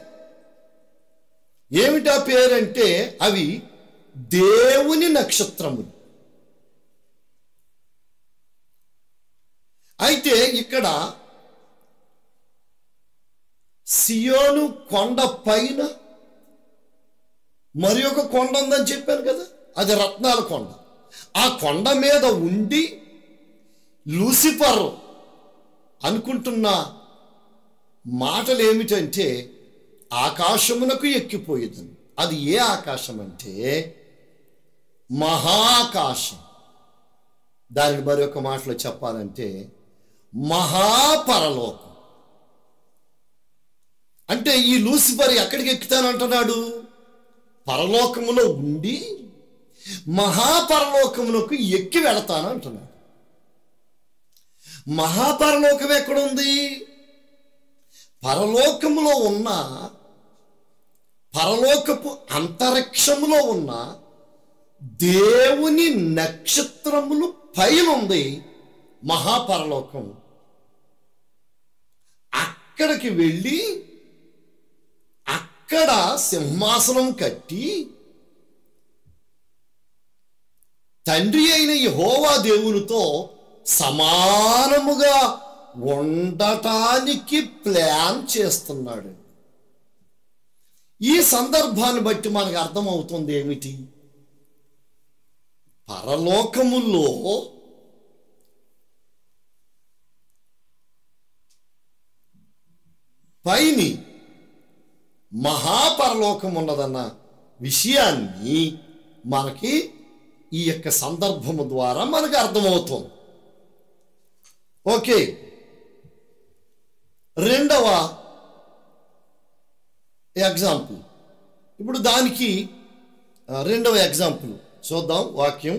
ఏమిటా పేరంటే అవి దేవుని నక్షత్రములు. అయితే ఇక్కడ సియోను కొండ పైన మరి ఒక కొండ ఉందని చెప్పాను కదా, అది రత్నాల కొండ. ఆ కొండ మీద ఉండి లూసిఫర్ అనుకుంటున్న మాటలు ఏమిటంటే ఆకాశమునకు ఎక్కిపోయేదని. అది ఏ ఆకాశం అంటే మహాకాశం. దానిని మరి ఒక మాటలో చెప్పాలంటే మహాపరలోకం. అంటే ఈ లూసిఫర్ ఎక్కడికి ఎక్కుతానంటున్నాడు? పరలోకములో ఉండి మహాపరలోకమునకు ఎక్కి వెళతాను అంటున్నాడు. మహాపరలోకం ఎక్కడుంది? పరలోకములో ఉన్న, పరలోకపు అంతరిక్షములో ఉన్న దేవుని నక్షత్రములు పైన ఉంది మహాపరలోకం. అక్కడికి వెళ్ళి అక్కడ సింహాసనం కట్టి తండ్రి అయిన యెహోవా దేవునితో సమానముగా ఉండటానికి ప్లాన్ చేస్తున్నాడు. ఈ సందర్భాన్ని బట్టి మనకు అర్థమవుతుంది ఏమిటి? పరలోకములో పైని మహాపరలోకం ఉన్నదన్న విషయాన్ని మనకి ఈ యొక్క సందర్భము ద్వారా మనకు అర్థమవుతుంది. ఓకే, రెండవ ఎగ్జాంపుల్. ఇప్పుడు దానికి రెండవ ఎగ్జాంపుల్ చూద్దాం. వాక్యం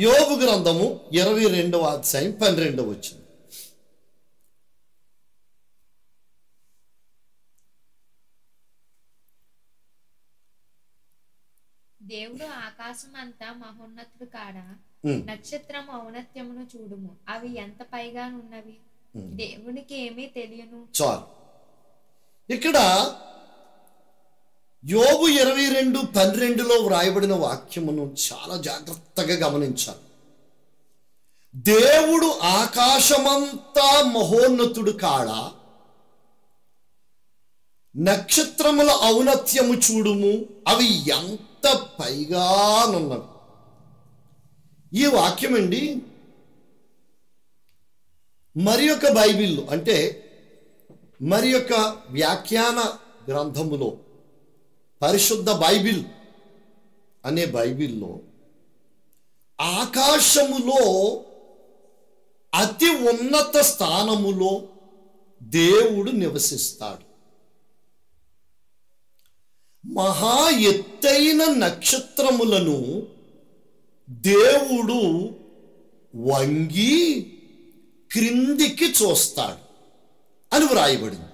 యోబు గ్రంథము 22వ అధ్యాయం 12వ వచనం. దేవుడు ఆకాశం అంతా మహోన్నతుడు కాడా, నక్షత్రము ఔన్నత్యమును చూడుము, అవి ఎంత పైగా ఉన్నవి, దేవునికి ఏమీ తెలియను. చాలు. ఇక్కడ యోబు 22:12లో వ్రాయబడిన వాక్యమును చాలా జాగ్రత్తగా గమనించాలి. దేవుడు ఆకాశమంతా మహోన్నతుడు కాడా, నక్షత్రముల ఔన్నత్యము చూడుము, అవి ఎంత పైగానున్నవి. ఈ వాక్యం అండి మరి యొక్క బైబిల్ అంటే మరి యొక్క వ్యాఖ్యాన గ్రంథములో, పరిశుద్ధ బైబిల్ అనే బైబిల్లో ఆకాశములో అతి ఉన్నత స్థానములో దేవుడు నివసిస్తాడు. మహా ఎత్తైన నక్షత్రములను దేవుడు వంగి క్రిందికి చూస్తాడు అని వ్రాయబడింది.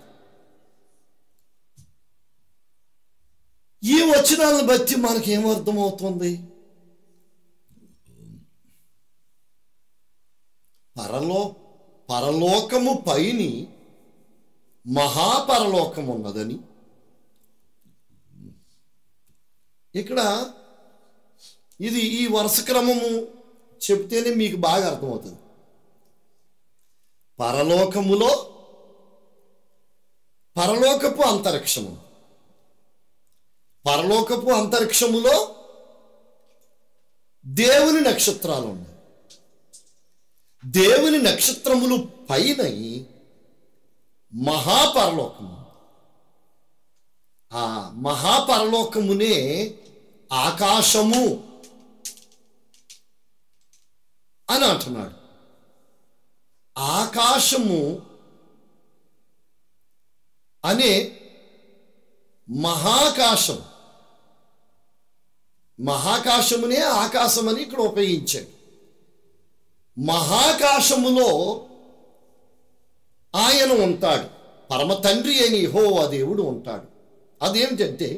ఈ వచనాలను బట్టి మనకేమర్థమవుతుంది? పరలోకము పైని మహాపరలోకం ఉన్నదని. ఇక్కడ ఇది ఈ వరుస క్రమము చెప్తేనే మీకు బాగా అర్థమవుతుంది. పరలోకములో పరలోకపు అంతరిక్షము, పరలోకపు అంతరిక్షములో దేవుని నక్షత్రాలు ఉన్నాయి. దేవుని నక్షత్రములు పైన మహాపరలోకము. ఆ మహాపరలోకమునే ఆకాశము అని అంటున్నాడు. ఆకాశము అనే మహాకాశం, మహాకాశమునే ఆకాశమని ఇక్కడ ఉపయోగించాడు. మహాకాశములో ఆయన ఉంటాడు. పరమ తండ్రి అయిన యెహోవా దేవుడు ఉంటాడు. అదేమిటంటే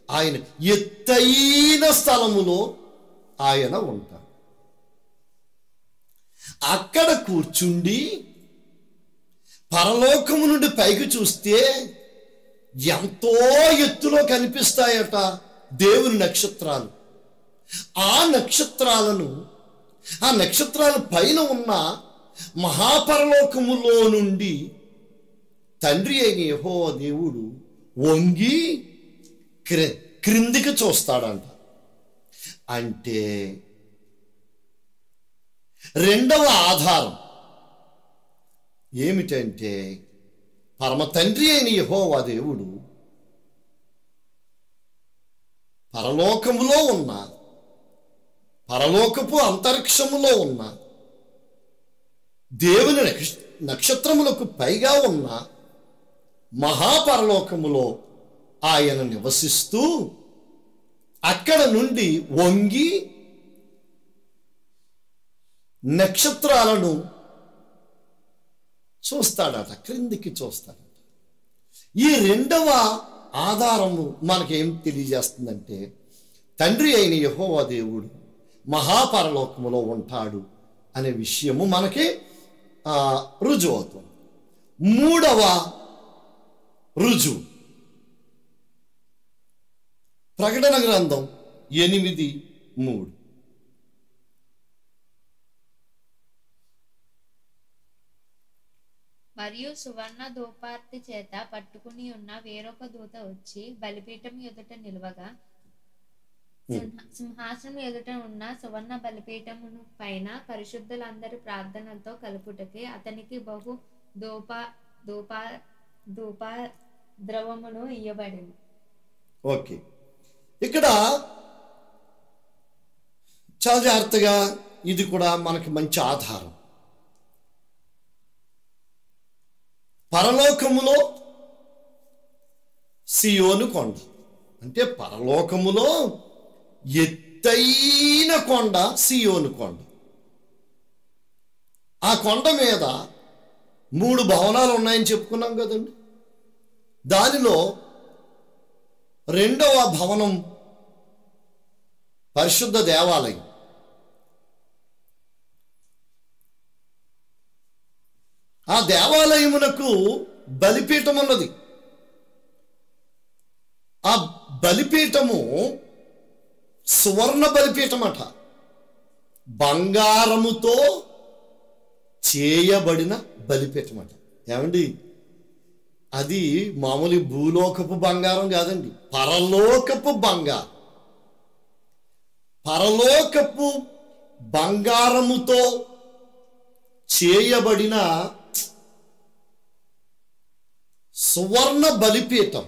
ఆయన ఎత్తైన స్థలములో ఆయన ఉంటాడు. అక్కడ కూర్చుండి పరలోకము నుండి పైకి చూస్తే ఎంతో ఎత్తులో కనిపిస్తాయట దేవుని నక్షత్రాలు. ఆ నక్షత్రాల పైన ఉన్న మహాపరలోకములో నుండి తండ్రి అయిన యెహోవా దేవుడు వంగి క్రిందికి చూస్తాడంట. అంటే రెండవ ఆధారం ఏమిటంటే పరమ తండ్రి అయిన యెహోవా దేవుడు పరలోకములో ఉన్న, పరలోకపు అంతరిక్షములో ఉన్న, దేవుని నక్షత్రములకు పైగా ఉన్న మహాపరలోకములో ఆయన నివసిస్తూ అక్కడ నుండి వంగి నక్షత్రాలను చూస్తాడట, క్రిందికి చూస్తాడట. ఈ రెండవ ఆధారము మనకేం తెలియజేస్తుందంటే తండ్రి అయిన యెహోవా దేవుడు మహాపరలోకములో ఉంటాడు అనే విషయము మనకి రుజువు అవుతుంది. మూడవ రుజువు ప్రకటన గ్రంథం 8:3. మరియు సువర్ణ ధూపార్తి చేత పట్టుకుని ఉన్న వేరొక దూత వచ్చి బలిపీఠం ఎదుట నిలవగా సింహాసనం ఎదుట ఉన్న సువర్ణ బలిపీఠమును పైన పరిశుద్ధులందరి ప్రార్థనలతో కలుపుటకి అతనికి బహు ధూప ద్రవమును ఇయ్యబడింది. ఓకే, ఇక్కడ చాలా జాగ్రత్తగా, ఇది కూడా మనకి మంచి ఆధారం. పరలోకములో సియోను కొండ అంటే పరలోకములో ఎత్తైన కొండ సియోను కొండ. ఆ కొండ మీద 3 భవనాలు ఉన్నాయని చెప్పుకున్నాం కదండి. దానిలో 2వ భవనం పరిశుద్ధ దేవాలయం. ఆ దేవాలయమునకు బలిపీఠం ఉన్నది. ఆ బలిపీఠము సువర్ణ బలిపీఠం అట, బంగారముతో చేయబడిన బలిపీఠం అట. ఏమండి, అది మామూలు భూలోకపు బంగారం కాదండి, పరలోకపు బంగారం. పరలోకపు బంగారముతో చేయబడిన సువర్ణ బలిపీఠం.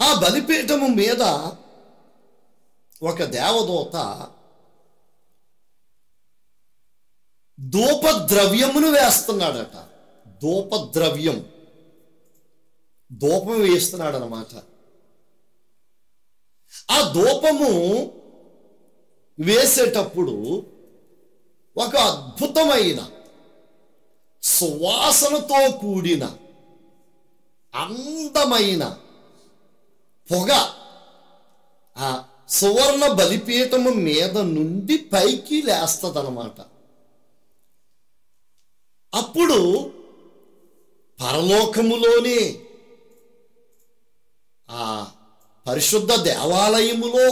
ఆ బలిపీఠము మీద ఒక దేవదూత ధూపద్రవ్యమును వేస్తున్నాడట. ధూపద్రవ్యం, ధూపం వేస్తున్నాడు అన్నమాట. ఆ ధూపము వేసేటప్పుడు ఒక అద్భుతమైన సువాసనతో కూడిన అందమైన పొగ ఆ సువర్ణ బలిపీఠము మీద నుండి పైకి లేస్తదన్నమాట. అప్పుడు పరలోకములోనే ఆ పరిశుద్ధ దేవాలయములో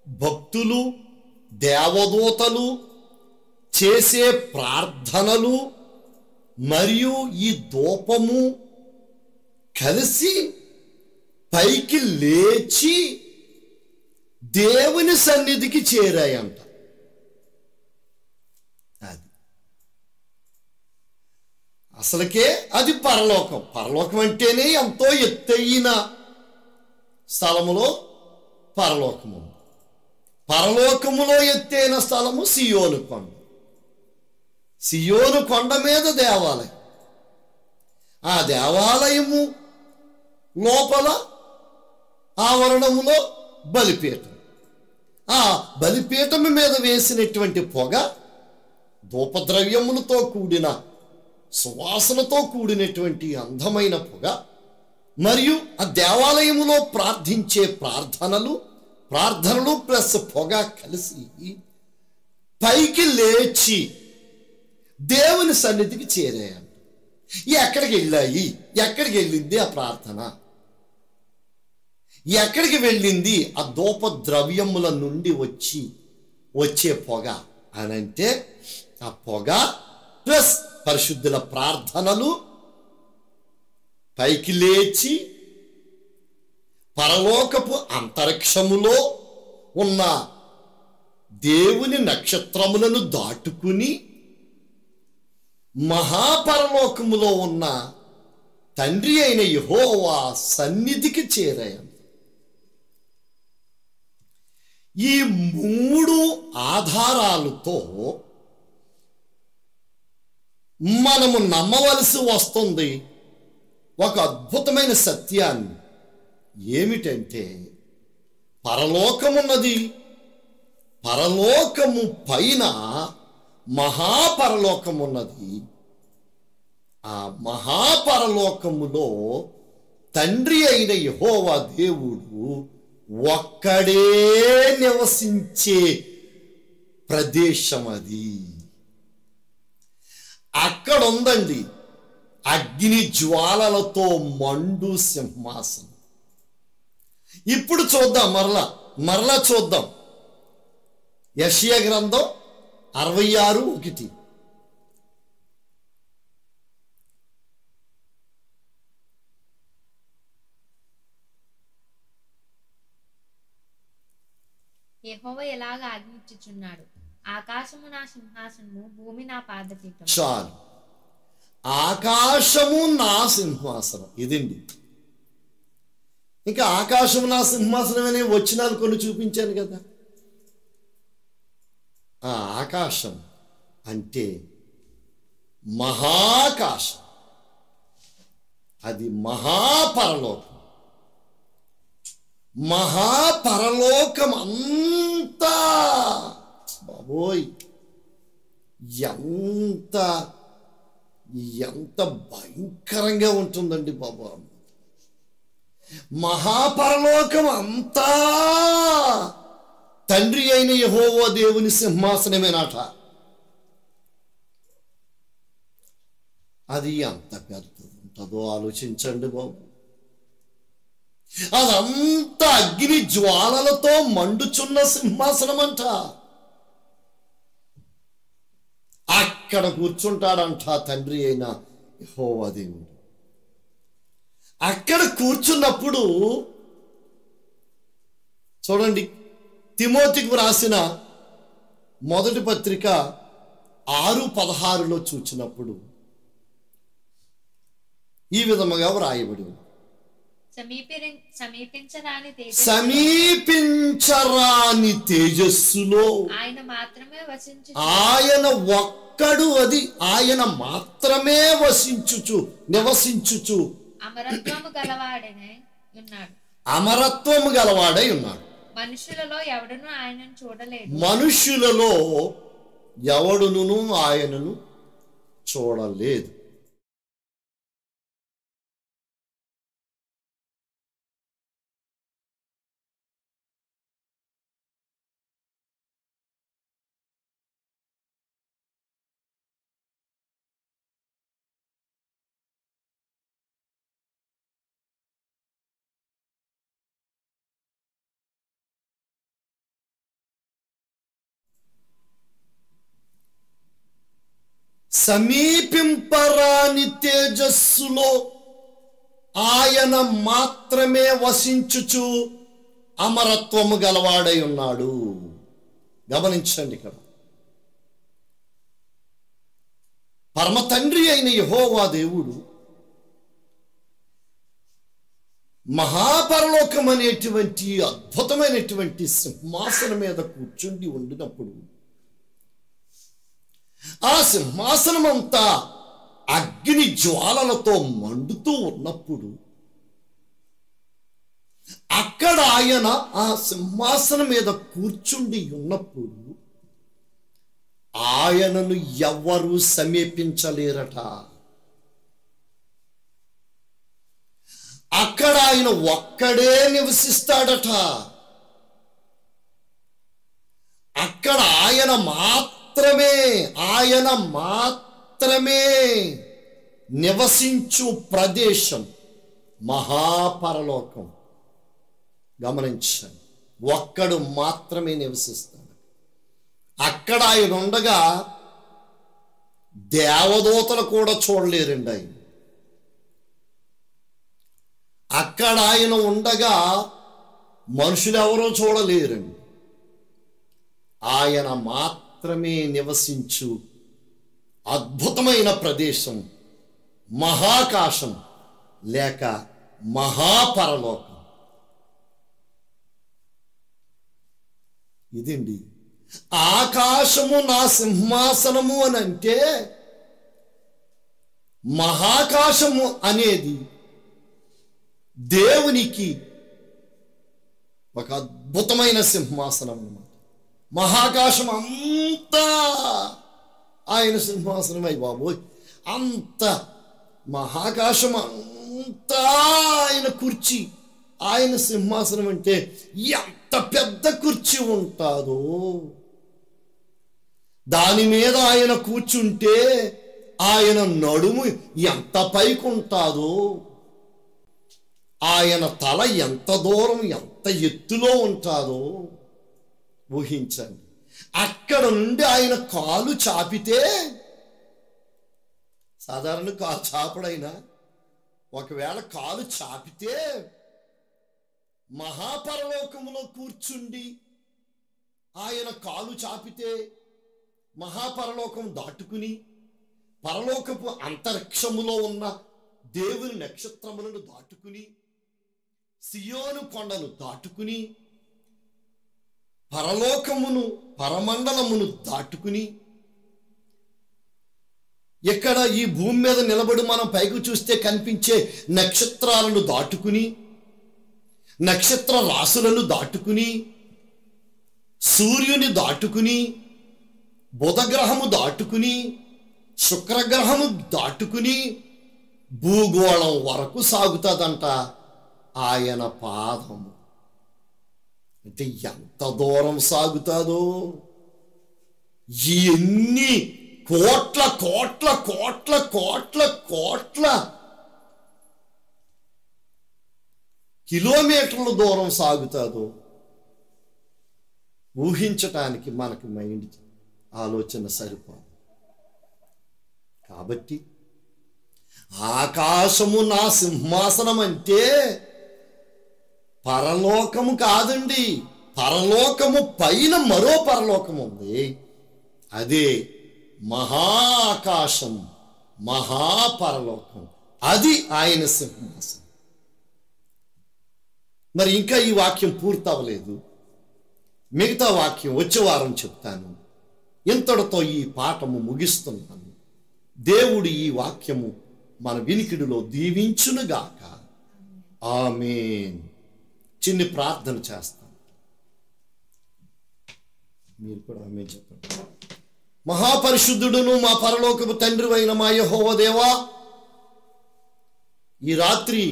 భక్తులు, దేవదూతలు చేసే ప్రార్థనలు మరియు ఈ ధూపము కలిసి పైకి లేచి దేవుని సన్నిధికి చేరాయంట. అది అసలుకే అది పరలోకం. పరలోకం అంటేనే ఎంతో ఎత్తైన స్థలములో పరలోకము. పరలోకములో ఎత్తైన స్థలము సియోను కొండ. సియోను కొండ మీద దేవాలయం. ఆ దేవాలయము లోపల ఆవరణములో బలిపీఠం. ఆ బలిపీఠం మీద వేసినటువంటి పొగ ధూపద్రవ్యములతో కూడిన సువాసనతో కూడినటువంటి అందమైన పొగ, మరియు ఆ దేవాలయములో ప్రార్థించే ప్రార్థనలు ప్లస్ పొగ కలిసి పైకి లేచి దేవుని సన్నిధికి చేరాయంట. ఎక్కడికి వెళ్ళాయి? ఎక్కడికి వెళ్ళింది ఆ ప్రార్థన? ఎక్కడికి వెళ్ళింది ఆ ధూప ద్రవ్యముల నుండి వచ్చే పొగ అని అంటే, ఆ పొగ ప్లస్ పరిశుద్ధుల ప్రార్థనలు పైకి లేచి పరలోకపు అంతరిక్షములో ఉన్న దేవుని నక్షత్రములను దాటుకుని మహాపరలోకములో ఉన్న తండ్రి అయిన యెహోవా సన్నిధికి చేరాయండి. ఈ 3 ఆధారాలతో మనము నమ్మవలసి వస్తుంది ఒక అద్భుతమైన సత్యాన్ని. ఏమిటంటే, పరలోకమున్నది, పరలోకము పైన మహాపరలోకమున్నది. ఆ మహాపరలోకములో తండ్రి అయిన యెహోవా దేవుడు ఒక్కడే నివసించే ప్రదేశం అది. అక్కడ ఉందండి అగ్ని జ్వాలలతో మండు సింహాసనం. ఇప్పుడు చూద్దాం, మరలా చూద్దాం. యెషయా గ్రంథం 66:1. యెహోవా ఎలాగ ఆజ్ఞించుచున్నాడు, ఆకాశము నా సింహాసనము, భూమి నా పాదపీఠం. చాలు, ఆకాశము నా సింహాసనం. ఇదండి. ఇంకా ఆకాశము నా సింహాసనం అనే వచనాలు కొన్ని చూపించాను కదా. ఆ ఆకాశం అంటే మహాకాశం, అది మహాపరలోకం. మహాపరలోకం అంతా బాబోయ్ ఎంత ఎంత భయంకరంగా ఉంటుందండి బాబా. మహాపరలోకం అంతా తండ్రి అయిన యెహోవా దేవుని సింహాసనమేనాట. అది ఎంత పెద్దది ఉంటుందో ఆలోచించండి బాబు. అదంతా అగ్ని జ్వాలలతో మండుచున్న సింహాసనం అంట. అక్కడ కూర్చుంటాడంట తండ్రి అయిన యెహోవా దేవుడు. అక్కడ కూర్చున్నప్పుడు చూడండి, తిమోతికి రాసిన మొదటి పత్రిక 6:16 చూచినప్పుడు ఈ విధముగా వ్రాయబడి ఉంది. సమీపించరాని తేజస్సులో ఆయన ఒక్కడు, అది ఆయన మాత్రమే నివసించుచు అమరత్వము గలవాడై ఉన్నాడు. మనుషులలో ఎవడును ఆయనను చూడలేదు. మనుషులలో ఎవడును ఆయనను చూడలేదు. సమీపింపరాని తేజస్సులో ఆయన మాత్రమే వసించుచు అమరత్వము గలవాడై ఉన్నాడు. గమనించండి, ఇక్కడ పరమ తండ్రి అయిన యెహోవా దేవుడు మహాపరలోకం అనేటువంటి అద్భుతమైనటువంటి సింహాసనం మీద కూర్చుండి ఉండినప్పుడు, ఆ సింహాసనం అంతా అగ్ని జ్వాలలతో మండుతూ ఉన్నప్పుడు, అక్కడ ఆయన ఆ సింహాసనం మీద కూర్చుండి ఉన్నప్పుడు ఆయనను ఎవ్వరూ సమీపించలేరట. అక్కడ ఆయన ఒక్కడే నివసిస్తాడట. అక్కడ ఆయన మాత్రమే నివసించు ప్రదేశం మహాపరలోకం. గమనించండి, ఒక్కడు మాత్రమే నివసిస్తాడు. అక్కడ ఆయన ఉండగా దేవదూతలు కూడా చూడలేరండి ఆయన. అక్కడ ఆయన ఉండగా మనుషులు ఎవరో చూడలేరండి. ఆయన మాత్రమే నివసించు అద్భుతమైన ప్రదేశం మహాకాశం లేక మహాపరలోకం. ఇదండి ఆకాశము నా సింహాసనము అని అంటే, మహాకాశము అనేది దేవునికి ఒక అద్భుతమైన సింహాసనం అన్నమాట. మహాకాశం అంతా ఆయన సింహాసనం. అయి బాబోయ్, అంత మహాకాశం అంతా ఆయన కుర్చీ, ఆయన సింహాసనం అంటే ఎంత పెద్ద కుర్చీ ఉంటుందో. దాని మీద ఆయన కూర్చుంటే ఆయన నడుము ఎంత పైకి ఉంటుందో, ఆయన తల ఎంత దూరం ఎంత ఎత్తులో ఉంటుందో ఊహించండి. అక్కడ నుండి ఆయన కాలు చాపితే, సాధారణ కాలు చాపడైనా ఒకవేళ కాలు చాపితే మహాపరలోకములో కూర్చుండి ఆయన కాలు చాపితే మహాపరలోకం దాటుకుని పరలోకపు అంతరిక్షములో ఉన్న దేవుని నక్షత్రములను దాటుకుని సియోను కొండను దాటుకుని పరలోకమును పరమండలమును దాటుకుని ఇక్కడ ఈ భూమి మీద నిలబడి మనం పైకి చూస్తే కనిపించే నక్షత్రాలను దాటుకుని నక్షత్ర రాశులను దాటుకుని సూర్యుని దాటుకుని బుధగ్రహము దాటుకుని శుక్రగ్రహము దాటుకుని భూగోళం వరకు సాగుతుందంట ఆయన పాదము. అంటే ఎంత దూరం సాగుతుందో, ఎన్ని కోట్ల కోట్ల కోట్ల కోట్ల కోట్ల కిలోమీటర్ల దూరం సాగుతుందో ఊహించటానికి మనకి మైండ్ ఆలోచన సరిపోదు. కాబట్టి ఆకాశము నా సింహాసనం అంటే పరలోకము కాదండి, పరలోకము పైన మరో పరలోకము ఉంది, అదే మహాకాశం మహాపరలోకం, అది ఆయన సింహాసనం. మరి ఇంకా ఈ వాక్యం పూర్తవలేదు, మిగతా వాక్యం వచ్చే వారం చెప్తాను. ఇంతటితో ఈ పాఠము ముగిస్తున్నాను. దేవుడు ఈ వాక్యము మన వినికిడిలో దీవించునుగాక. ఆమేన్. చిన్ని ప్రార్థన చేస్తాను, మీరు కూడా ఆమేన్ చెప్పండి. మహాపరిశుద్ధుడును మా పరలోకపు తండ్రి అయిన మా యెహోవా దేవా, ఈ రాత్రి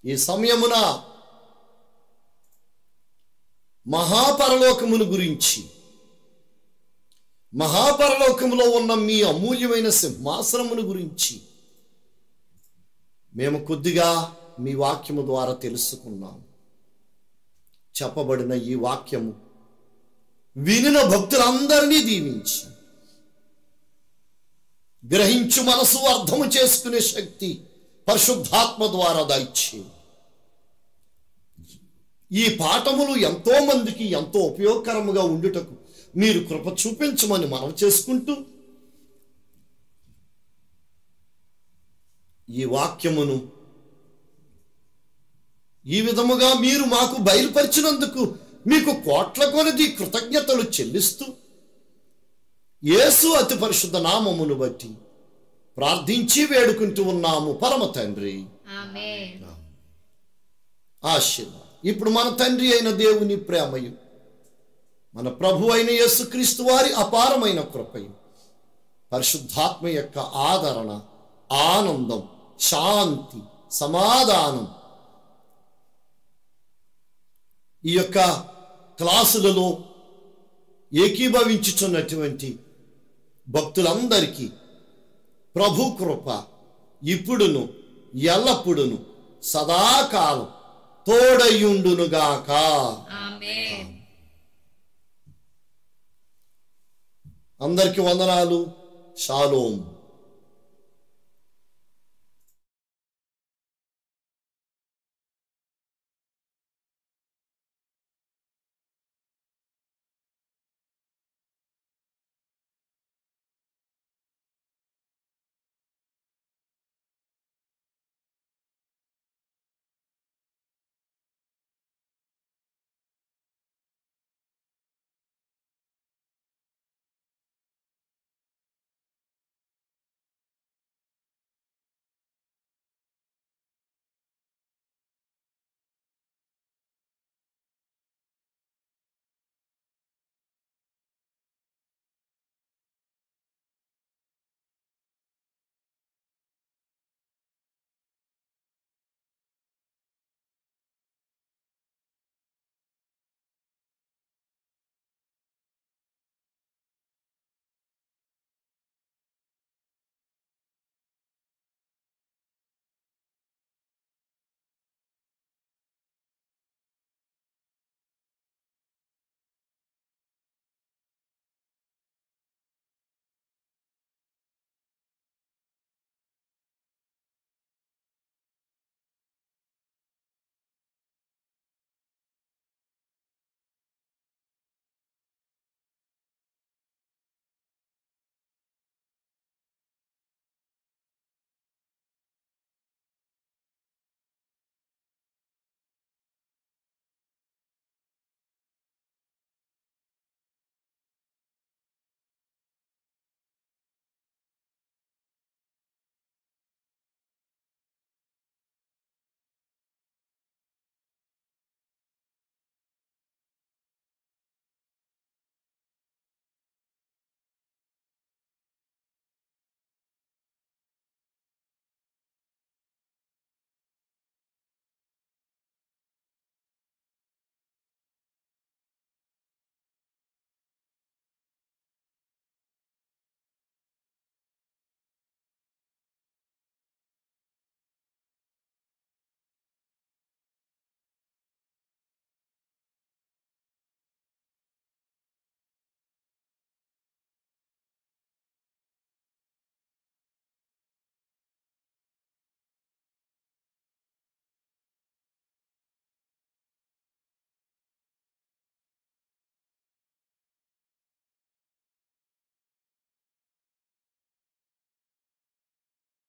ఈ సమయమున మహాపరలోకమును గురించి, మహాపరలోకములో ఉన్న మీ అమూల్యమైన సింహాసనమును గురించి మేము కొద్దిగా మీ వాక్యము ద్వారా తెలుసుకున్నాము. చెప్పబడిన ఈ వాక్యము వినిన భక్తులందరినీ దీవించి గ్రహించు మనసు అర్థము చేసుకునే శక్తి పరిశుద్ధాత్మ ద్వారా దయచేయి. ఈ పాఠములు ఎంతో మందికి ఎంతో ఉపయోగకరముగా ఉండుటకు మీరు కృప చూపించమని మనం చేసుకుంటూ ఈ వాక్యమును ఈ విధముగా మీరు మాకు బయలుపరిచినందుకు మీకు కోట్ల కొలది కృతజ్ఞతలు చెల్లిస్తూ యేసు అతి పరిశుద్ధ నామమును బట్టి ప్రార్థించి వేడుకుంటూ ఉన్నాము పరమ తండ్రి. ఆమేన్. ఆశీర్వాదం. ఇప్పుడు మన తండ్రి అయిన దేవుని ప్రేమయు, మన ప్రభు అయిన యేసుక్రీస్తు వారి అపారమైన కృపయు, పరిశుద్ధాత్మ యొక్క ఆదరణ, ఆనందం, శాంతి, సమాధానం ఈ యొక్క క్లాసులలో ఏకీభవించుచున్నటువంటి భక్తులందరికీ ప్రభు కృప ఇప్పుడును ఎల్లప్పుడును సదాకాలం తోడయుండునుగాక. ఆమేన్. అందరికీ వందనాలు. షాలోమ్.